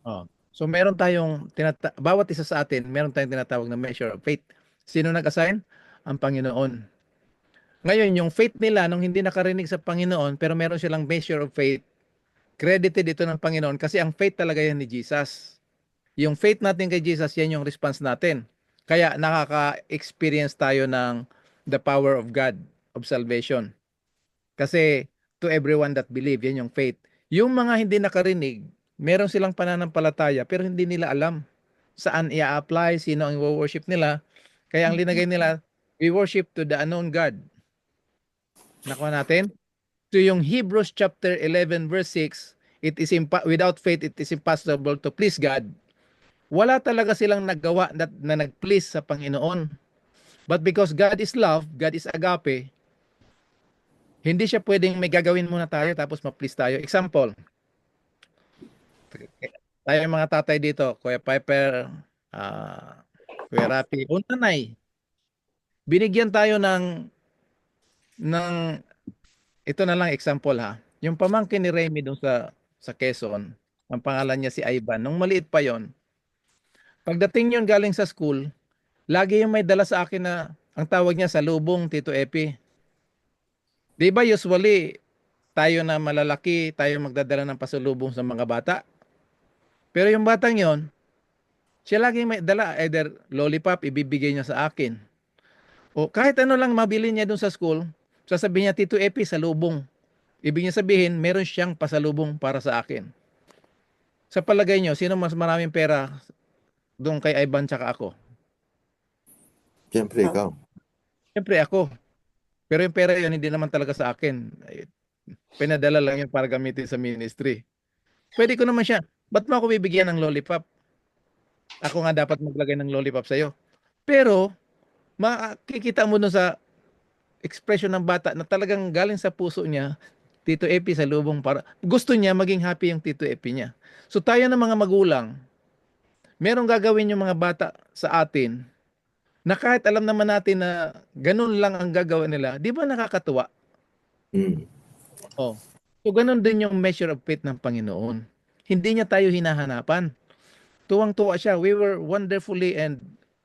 Oh. So meron tayong bawat isa sa atin, meron tayong tinatawag na measure of faith. Sino nag-assign? Ang Panginoon. Ngayon, yung faith nila nung hindi nakarinig sa Panginoon, pero meron silang measure of faith, credited ito ng Panginoon kasi ang faith talaga yan ni Jesus. Yung faith natin kay Jesus, yan yung response natin. Kaya nakaka-experience tayo ng the power of God, of salvation. Kasi to everyone that believe, yan yung faith. Yung mga hindi nakarinig, meron silang pananampalataya pero hindi nila alam saan i-apply, sino ang worship nila. Kaya ang linagay nila, we worship to the unknown God. Nakuha natin? So yung Hebrews chapter 11 verse 6, without faith it is impossible to please God. Wala talaga silang naggawa na nag-please sa Panginoon. But because God is love, God is agape, hindi siya pwedeng may gagawin muna tayo tapos ma-please tayo. Example, tayo mga tatay dito, Kuya Piper, Kuya Rapi, o nanay, binigyan tayo ng ito na lang example ha. Yung pamangkin ni Remy doon sa Quezon, ang pangalan niya si Ivan. Nung maliit pa yon, pagdating yon galing sa school, lagi yung may dala sa akin na ang tawag niya salubong, Tito Epi. Di ba usually tayo na malalaki, tayo magdadala ng pasalubong sa mga bata? Pero yung batang yon, siya lagi may dala, either lollipop, ibibigay niya sa akin. O kahit ano lang mabili niya doon sa school, sasabihin niya, Tito Epi, salubong. Ibig niya sabihin, meron siyang pasalubong para sa akin. Sa palagay niyo, sino mas maraming pera doon kay Ivan tsaka ako? Siyempre, ikaw. Siyempre ako. Pero yung pera yun, hindi naman talaga sa akin. Pinadala lang yun para gamitin sa ministry. Pwede ko naman siya. Ba't mo ako bibigyan ng lollipop? Ako nga dapat maglagay ng lollipop sa'yo. Pero, makikita mo dun sa expression ng bata na talagang galing sa puso niya, Tito Epi sa lubong para gusto niya maging happy yung Tito Epi niya. So tayo ng mga magulang, merong gagawin yung mga bata sa atin na kahit alam naman natin na ganun lang ang gagawin nila, di ba nakakatuwa? Oh. So ganun din yung measure of faith ng Panginoon. Hindi niya tayo hinahanapan. Tuwang-tuwa siya. We were wonderfully and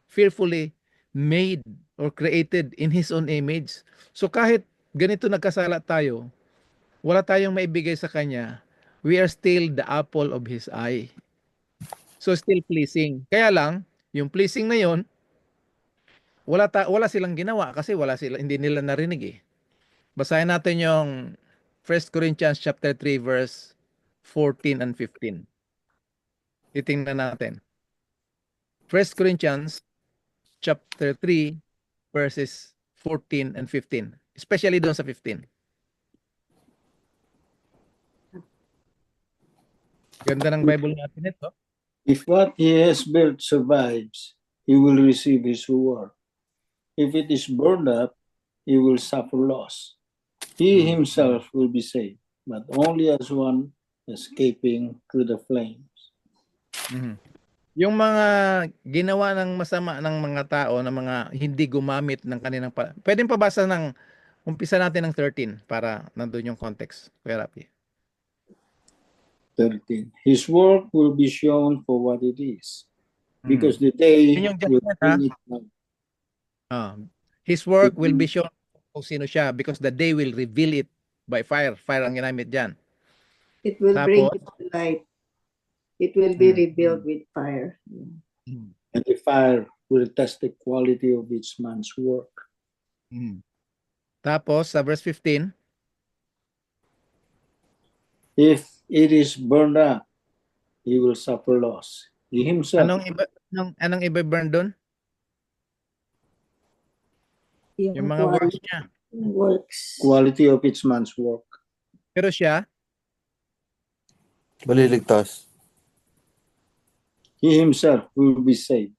fearfully made or created in His own image. So kahit ganito nagkasala tayo, wala tayong maibigay sa Kanya, we are still the apple of His eye. So still pleasing. Kaya lang, yung pleasing na yon, wala silang ginawa kasi hindi nila narinig eh. Basahin natin yung 1 Corinthians chapter 3 verse 14 and 15. Titingnan natin. 1 Corinthians chapter 3 verses 14 and 15. Especially doon sa 15. Ganda ng Bible natin ito. If what he has built survives, he will receive his reward. If it is burned up, he will suffer loss. He himself will be saved, but only as one escaping through the flames. Mhm. Yung mga ginawa ng masama ng mga tao, ng mga hindi gumamit ng kanilang pwedeng pabasa ng umpisa natin ng 13 para nandun yung context. Kuya Rapi. 13. His work will be shown for what it is, because the day Yun yung will judgment, bring it out. His work will be shown kung sino siya because the day will reveal it by fire. Fire ang ginamit dyan. It will bring Tapos, it to light. It will be revealed with fire. And the fire will test the quality of each man's work. Tapos sa verse 15, If it is burned up, he will suffer loss. He himself, anong iba-burn doon? Yung mga works niya. Works. quality of each man's work. Pero siya, Maliligtas. He himself will be saved,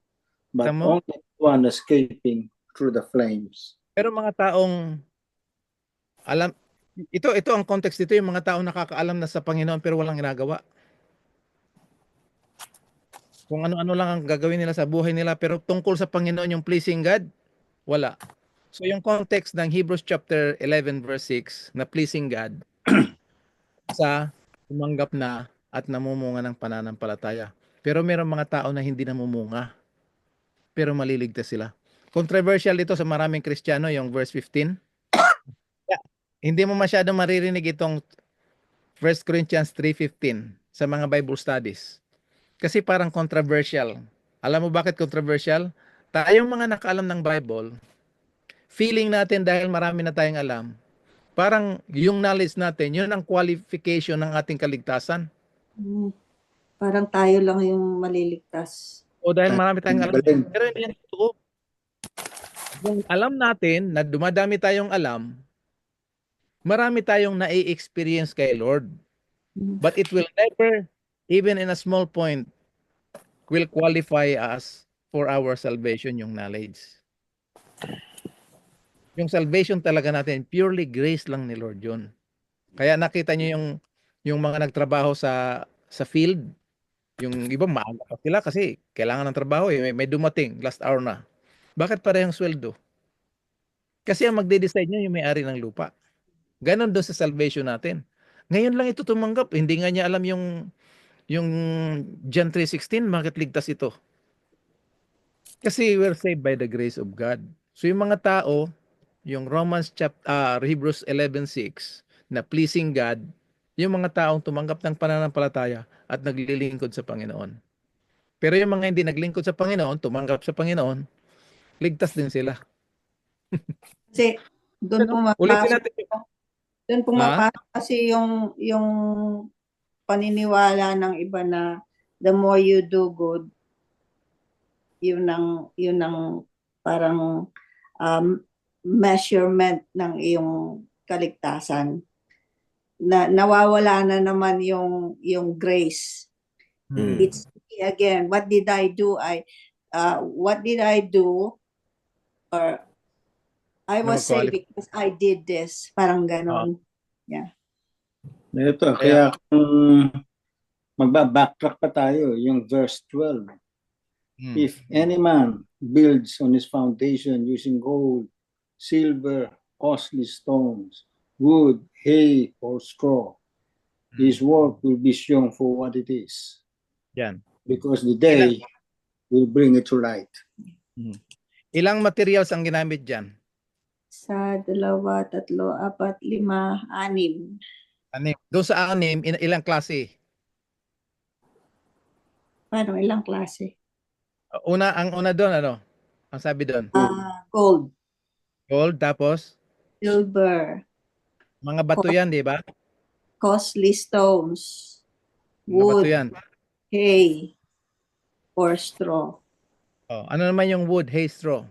but Tama. only one escaping through the flames. pero mga taong alam, ito ang context dito, yung mga taong nakakaalam na sa Panginoon pero walang ginagawa. Kung ano-ano lang ang gagawin nila sa buhay nila pero tungkol sa Panginoon yung pleasing God, wala. So yung context ng Hebrews chapter 11 verse 6 na pleasing God sa tumanggap na at namumunga ng pananampalataya. Pero mayroong mga tao na hindi namumunga pero maliligtas sila. Controversial ito sa maraming Kristiyano yung verse 15. Yeah. Hindi mo masyado maririnig itong 1 Corinthians 3:15 sa mga Bible studies. Kasi parang controversial. Alam mo bakit controversial? Tayong mga nakaalam ng Bible, feeling natin dahil marami na tayong alam, parang yung knowledge natin, yun ang qualification ng ating kaligtasan. Parang tayo lang yung maliligtas. O dahil marami tayong alam. Galing. Pero hindi yan totoo. Yung alam natin na dumadami tayong alam, marami tayong nai-experience kay Lord. But it will never, even in a small point, will qualify us for our salvation, yung knowledge. Yung salvation talaga natin, purely grace lang ni Lord yun. Kaya nakita niyo yung mga nagtrabaho sa field, yung iba maaga pa sila kasi kailangan ng trabaho, may dumating, last hour na. Bakit parehong sweldo? Kasi ang magde-decide niya yung may-ari ng lupa. Ganon doon sa salvation natin. Ngayon lang ito tumanggap, hindi nga niya alam yung John 3:16, bakit ligtas ito? Kasi we're saved by the grace of God. So yung mga tao, yung Hebrews 11:6 na pleasing God, yung mga taong tumanggap ng pananampalataya at naglilingkod sa Panginoon. Pero yung mga hindi naglingkod sa Panginoon, tumanggap sa Panginoon, ligtas din sila. Kasi doon Ulitin pumapasok, natin. doon pumapasok kasi yung paniniwala ng iba na the more you do good, yun ang parang measurement ng iyong kaligtasan. Na nawawala na naman yung grace. It's again, what did I do? What did I do? Or I was saved because I did this. Parang ganon. Ito, kaya kung magbabacktrack pa tayo, yung verse 12. If any man builds on his foundation using gold, silver, costly stones, wood, hay, or straw, his work will be shown for what it is. Yan. Because the day will bring it to light. Ilang materials ang ginamit dyan? Sa 2, 3, 4, 5, 6. Anim. Doon sa anim, ilang klase? Paano ilang klase? Ang una doon, ano? Ang sabi doon? Gold, Gold, tapos? silver, Mga bato yan, di ba? costly stones. Mga bato wood, yan. hay, or straw. Oh, ano naman yung wood, hay, straw?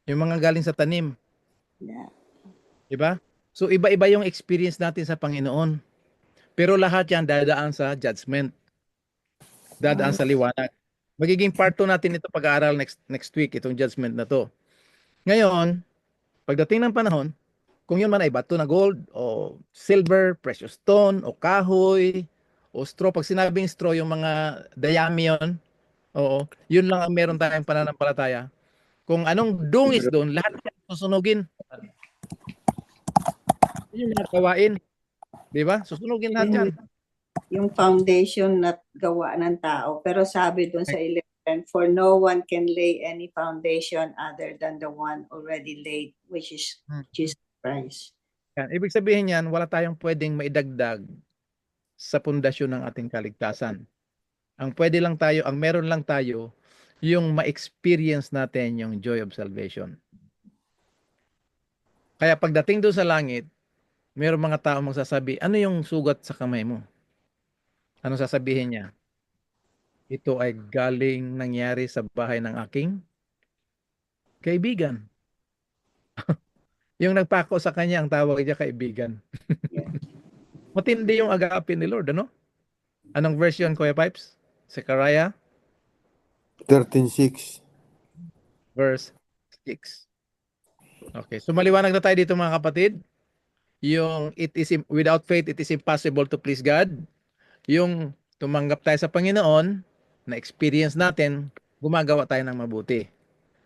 Yung mga galing sa tanim, Yeah. di ba? So iba-iba yung experience natin sa Panginoon. Pero lahat yan dadaan sa judgment, dadaan sa liwanag. Magiging part 2 natin ito pag-aaral next week, itong judgment na to. Ngayon, pagdating ng panahon, kung yun man ay bato na gold o silver, precious stone o kahoy o straw, pag sinabing straw yung mga dayami yun, oo, yun lang ang meron tayong pananampalataya. Kung anong dungis doon, lahat yan susunugin. Yun yung mga gawain, di ba? Susunugin lahat yan. Yung foundation na gawa ng tao. Pero sabi doon sa 11, for no one can lay any foundation other than the one already laid, which is Jesus Christ. Yan. Ibig sabihin yan, wala tayong pwedeng maidagdag sa pundasyon ng ating kaligtasan. Ang pwede lang tayo, ang meron lang tayo, yung ma-experience natin yung joy of salvation. Kaya pagdating doon sa langit, mayroong mga tao magsasabi, ano yung sugat sa kamay mo? Ano sasabihin niya? Ito ay galing nangyari sa bahay ng aking kaibigan. Yung nagpako sa kanya, ang tawag niya kaibigan. Yeah. Matindi yung agape ni Lord, ano? Anong version, Kuya Pipes? Zechariah 13:6. verse 6. Okay, so maliwanag na tayo dito mga kapatid. Yung without faith, it is impossible to please God. Yung tumanggap tayo sa Panginoon, na experience natin, gumagawa tayo ng mabuti.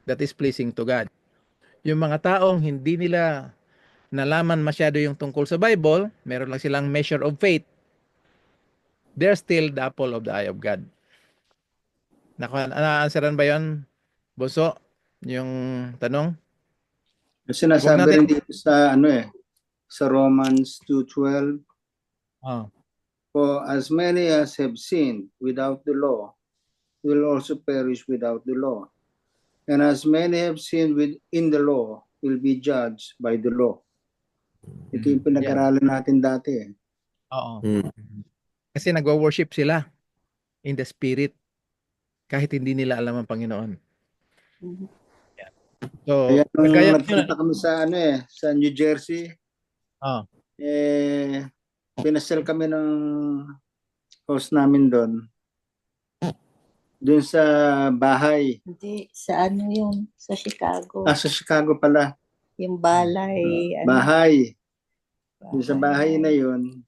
That is pleasing to God. Yung mga taong hindi nila nalaman masyado yung tungkol sa Bible, meron lang silang measure of faith, they're still the apple of the eye of God. Na-answeran ba yun, Boso? Yung tanong? Sinasabi Huwag natin- rin dito sa sa Romans 2:12, Oh. for as many as have sinned without the law will also perish without the law. And as many have sinned within the law will be judged by the law. Ito yung pinag-aralan natin dati. Oo. Mm. Kasi nagwo-worship sila in the spirit kahit hindi nila alam ang Panginoon. So, Kaya nung kagaya nagpunta kami sa sa New Jersey, Oh. pinasel kami ng host namin doon sa bahay. Hindi, sa ano yun? Sa Chicago. Sa Chicago pala. Yung balay. Bahay. Doon sa bahay na yun,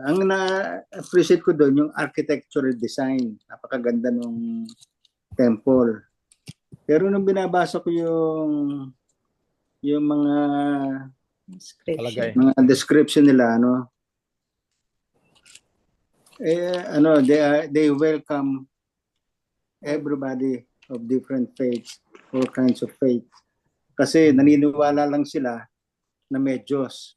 ang na-appreciate ko doon yung architectural design. Napakaganda ng temple. Pero nung binabasa ko yung mga Palagay. description nila, they welcome everybody of different faiths, all kinds of faith. Kasi naniniwala lang sila na may Diyos.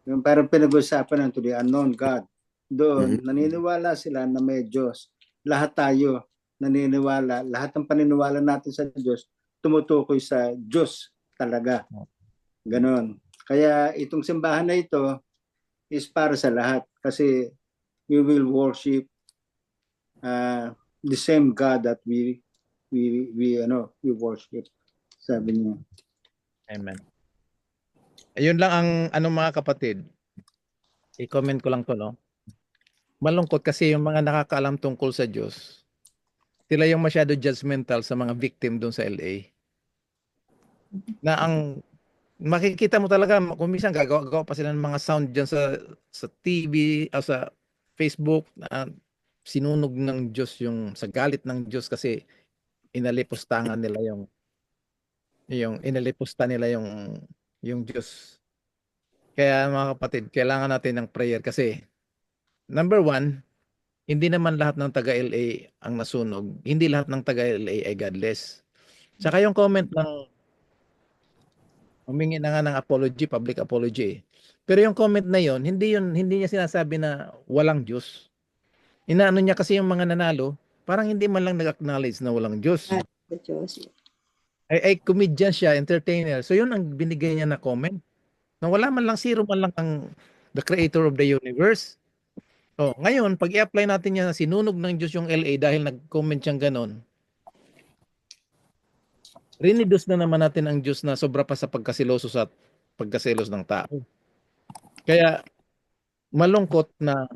Yung parang pinag-usapan ng to the unknown God. Doon, naniniwala sila na may Diyos. Lahat tayo naniniwala, lahat ng paniniwala natin sa Diyos, tumutukoy sa Diyos talaga. Ganon. Kaya itong simbahan na ito is para sa lahat. Kasi we will worship the same God that we worship. Sabi niya. Amen. Ayun lang ang mga kapatid. I-comment ko lang to, no? Malungkot kasi yung mga nakakaalam tungkol sa Diyos, sila yung masyado judgmental sa mga victim doon sa LA. Na ang makikita mo talaga, kung minsan gagawa pa sila ng mga sound dyan sa TV o sa Facebook na sinunog ng Diyos yung sa galit ng Diyos kasi inalipustangan nila yung inalipusta nila yung Diyos. Kaya mga kapatid, kailangan natin ng prayer kasi number one, hindi naman lahat ng taga-LA ang nasunog. Hindi lahat ng taga-LA ay godless. Saka yung comment ng humingi na nga ng apology, public apology. Pero yung comment na yon, hindi niya sinasabi na walang Diyos. Inaano niya kasi yung mga nanalo, parang hindi man lang nag-acknowledge na walang Diyos. The Diyos. Ay comedian siya, entertainer. So yun ang binigay niya na comment. Na wala man lang, zero man lang ang the creator of the universe. Oh, ngayon, pag i-apply natin yan na sinunog ng Diyos yung LA dahil nag-comment siyang ganon, rinidos na naman natin ang Diyos na sobra pa sa pagkasiloso sa pagkaselos ng tao. Kaya malungkot na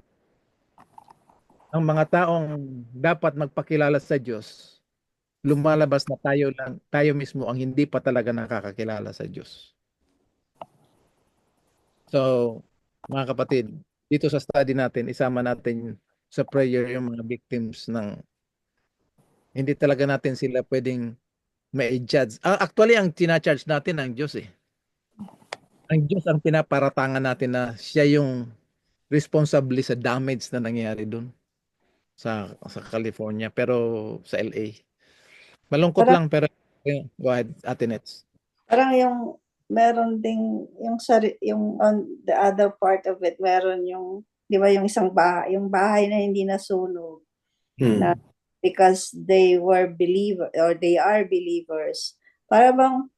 ang mga taong dapat magpakilala sa Diyos, lumalabas na tayo mismo ang hindi pa talaga nakakakilala sa Diyos. So, mga kapatid, dito sa study natin, isama natin sa prayer yung mga victims ng hindi talaga natin sila pwedeng ma-judge. Actually, ang tina-charge natin ang Diyos eh. Ang Diyos ang pinaparatangan natin na siya yung responsable sa damage na nangyari doon sa California pero sa LA. Malungkot Parang, lang pero go ahead, Ate Nets. parang yung meron ding yung on the other part of it, meron yung, di ba, yung isang bahay, yung bahay na hindi nasunog na because they were believer or they are believers. Para bang,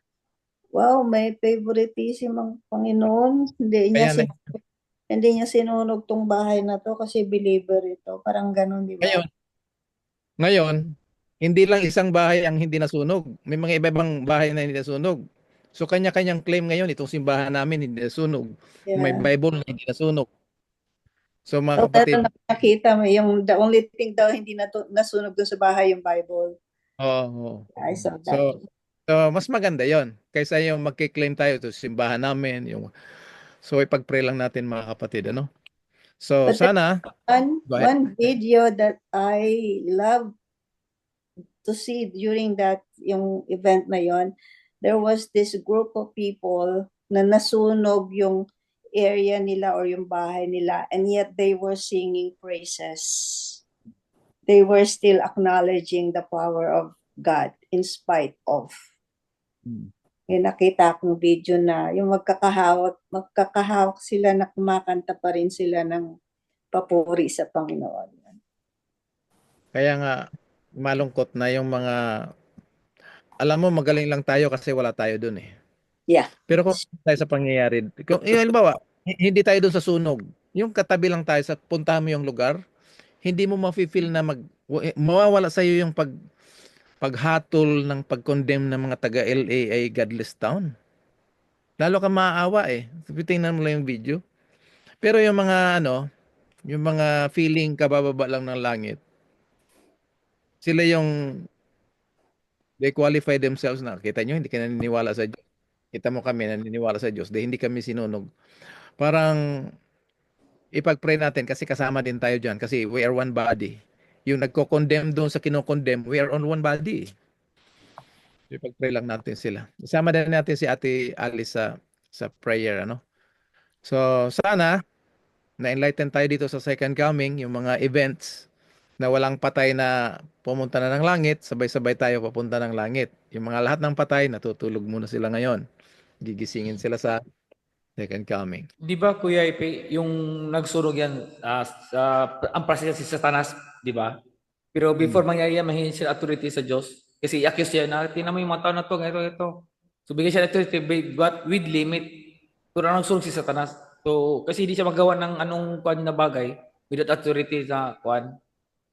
wow, may favoritism ang Panginoon. Kaya Hindi niya sinunog tong bahay na to kasi believer ito. Parang ganun, di ba? ngayon, hindi lang isang bahay ang hindi nasunog. May mga iba-ibang bahay na hindi nasunog. So kanya-kanyang claim ngayon, itong simbahan namin hindi nasunog. May Yeah. Bible na hindi nasunog. So mga So, kapatid, meron na nakita mo, yung the only thing daw hindi nasunog doon sa bahay, yung Bible. oo. I saw that. So mas maganda 'yon kaysa yung magki-claim tayo to simbahan namin, so ipag-pray lang natin mga kapatid, ano? So But there's sana go ahead. one video that I love to see during that yung event na yon. There was this group of people na nasunog yung area nila or yung bahay nila, and yet they were singing praises. They were still acknowledging the power of God in spite of. Yung nakita kong video na yung magkakahawak sila na kumakanta pa rin sila ng papuri sa Panginoon. Kaya nga malungkot na yung mga alam mo magaling lang tayo kasi wala tayo doon eh. Yeah. Pero kung tayo sa pangyayari, halimbawa, hindi tayo doon sa sunog. Yung katabi lang tayo sa puntahan mo yung lugar, hindi mo mafe-feel na mawawala sa iyo yung paghatol ng pag-condemn ng mga taga LA ay godless town. Lalo ka maaawa eh. Tingnan mo lang yung video. Pero yung mga yung mga feeling kabababa lang ng langit, sila yung they qualify themselves na kita nyo, hindi ka naniniwala sa Diyos. Kita mo kami naniniwala sa Diyos, hindi kami sinunog. Parang ipag-pray natin kasi kasama din tayo dyan kasi we are one body. Yung nagko-condemn doon sa kinokondemn, we are on one body. Ipag-pray lang natin sila. Isama din natin si Ate Alice sa prayer, ano? So, sana na-enlighten tayo dito sa second coming, yung mga events na walang patay na pumunta na ng langit, sabay-sabay tayo papunta ng langit. Yung mga lahat ng patay, natutulog muna sila ngayon. Gigisingin sila sa second coming. Di ba, Kuya Ipe, yung nagsunog yan, ang president si Satanas, di ba? Pero before mangyari yan, mahingi siya authority sa Diyos. Kasi i-accuse siya na, tingnan mo yung mga tao na to, ito. So bigyan siya ng authority, but with limit. Pero nagsunog si Satanas. So, kasi hindi siya magawa ng anong kuan na bagay without authority sa kuan.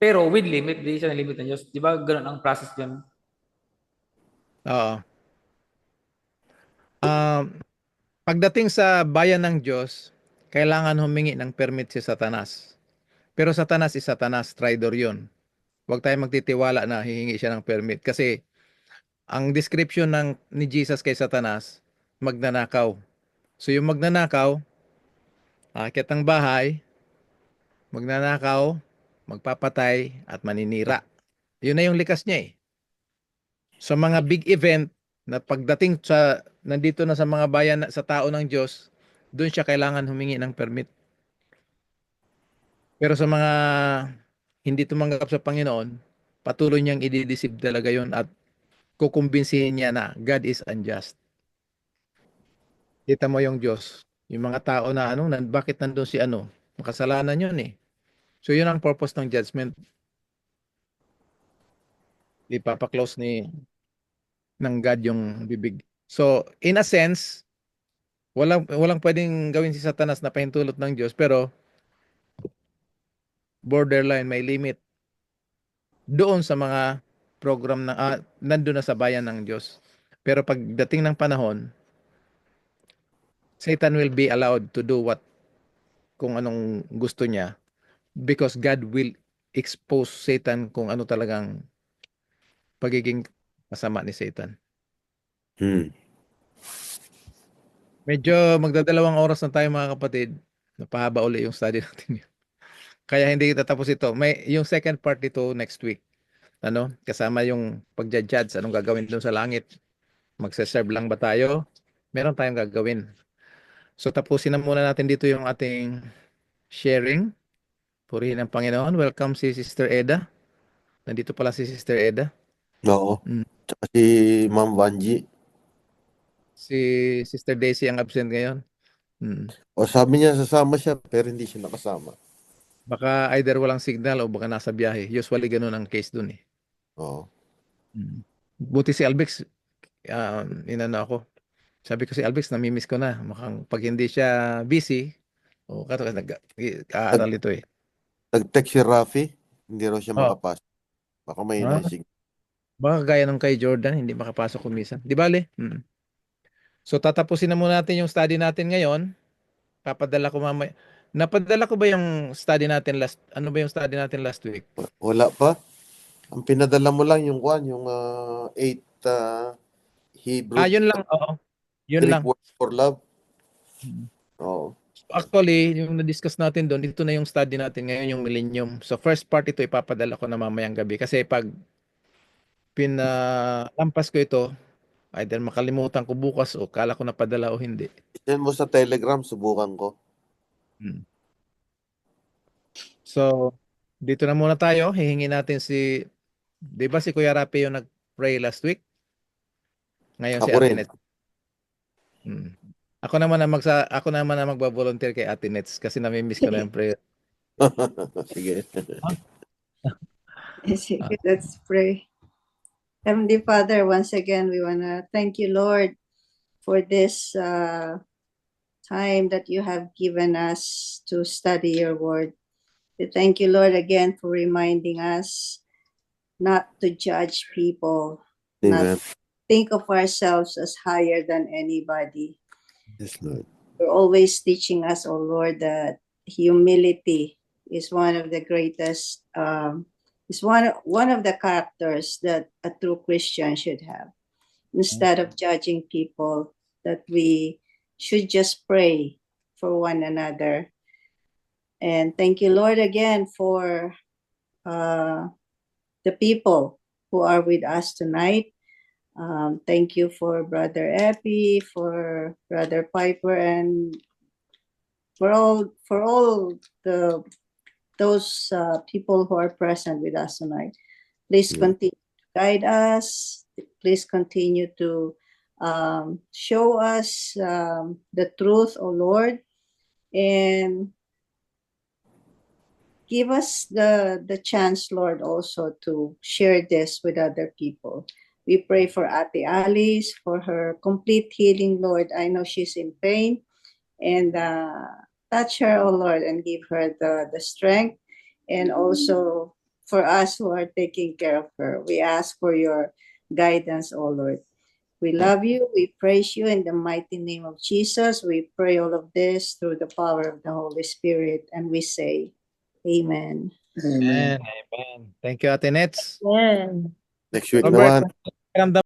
Pero with limit, hindi siya na-limit ng Diyos. Di ba, ganun ang process yan? Oo. Pagdating sa bayan ng Diyos, kailangan humingi ng permit si Satanas. Pero Satanas is Satanas, traitor yun. Huwag tayo magtitiwala na hihingi siya ng permit. Kasi ang description ni Jesus kay Satanas, magnanakaw. So yung magnanakaw, aakyat ng bahay, magnanakaw, magpapatay, at maninira. Yun na yung likas niya eh. Sa mga big event na pagdating nandito na sa mga bayan sa tao ng Diyos, doon siya kailangan humingi ng permit. Pero sa mga hindi tumanggap sa Panginoon, patuloy niyang i-deceive talaga yon at kukumbinsihin niya na God is unjust. Kita mo yung Diyos, yung mga tao na bakit nandun si makasalanan yun eh. So yun ang purpose ng judgment. Ipapaklose ng God yung bibig. So in a sense, walang pwedeng gawin si Satanas na pahintulot ng Diyos, pero borderline, may limit doon sa mga program na nandun na sa bayan ng Diyos. Pero pagdating ng panahon, Satan will be allowed to do kung anong gusto niya because God will expose Satan kung ano talagang pagiging masama ni Satan. Hmm. Medyo magdadalawang oras na tayo mga kapatid. Napahaba uli yung study natin. Kaya hindi kita tapos ito. May yung second part nito next week. Kasama yung pagja-judge, anong gagawin doon sa langit. Magse-serve lang ba tayo? Meron tayong gagawin. So tapusin na muna natin dito yung ating sharing. Purihin ang Panginoon. Welcome si Sister Eda. Nandito pala si Sister Eda. Oo. Mm. Tsaka si Ma'am Vanji. Si Sister Daisy ang absent ngayon. O sabi niya sasama siya pero hindi siya nakasama. Baka either walang signal o baka nasa biyahe. Usually ganun ang case dun eh. Oo. Buti si Albex, inano ako. Sabi ko si Albex, namimiss ko na. Mukhang pag hindi siya busy, nag-aaral ito eh. Nag-text si Rafi, hindi raw siya Oh. makapasok. Baka may Ah. naising. Baka gaya nung kay Jordan, hindi makapasok kumisa. Di bale? So tatapusin na muna natin yung study natin ngayon. Papadala ko mamaya. Napadala ko ba yung study natin ano ba yung study natin last week? Wala pa. Ang pinadala mo lang yung 8 Hebrew Yun lang. Oo. Yun Greek lang. word for love. Oo. Actually, yung na-discuss natin doon, ito na yung study natin ngayon, yung millennium. So first part ito ipapadala ko na mamayang gabi. Kasi pag pinalampas ko ito, either makalimutan ko bukas o kala ko napadala o hindi. Send mo sa Telegram, subukan ko. So, dito na muna tayo. Hihingi natin di ba si Kuya Rapi yung nag-pray last week? Ngayon si Ako Ate rin. Nets. Ako naman na magba-volunteer kay Ate Nets kasi namimiss ko na yung prayer. Sige. Sige, let's pray. Heavenly Father, once again, we want to thank you, Lord, for this time that you have given us to study your word. We thank you, Lord, again for reminding us not to judge people, Amen. not think of ourselves as higher than anybody. Yes, Lord. You're always teaching us, oh Lord, that humility is one of the greatest, is one of the characters that a true Christian should have. Instead of judging people, that we should just pray for one another. And thank you, Lord, again for the people who are with us tonight. Thank you for Brother Epi, for Brother Piper, and for all those people who are present with us tonight. Please continue to guide us. Please continue to show us the truth, O Lord, and give us the chance, Lord, also to share this with other people. We pray for Ate Alice, for her complete healing, Lord. I know she's in pain, and touch her, oh Lord, and give her the strength, and also for us who are taking care of her. We ask for your guidance, oh Lord. We love you. We praise you in the mighty name of Jesus. We pray all of this through the power of the Holy Spirit, and we say, Amen. Amen. Amen. Thank you, Ate Nets. Amen. Next week Robert, naman. pakiramdam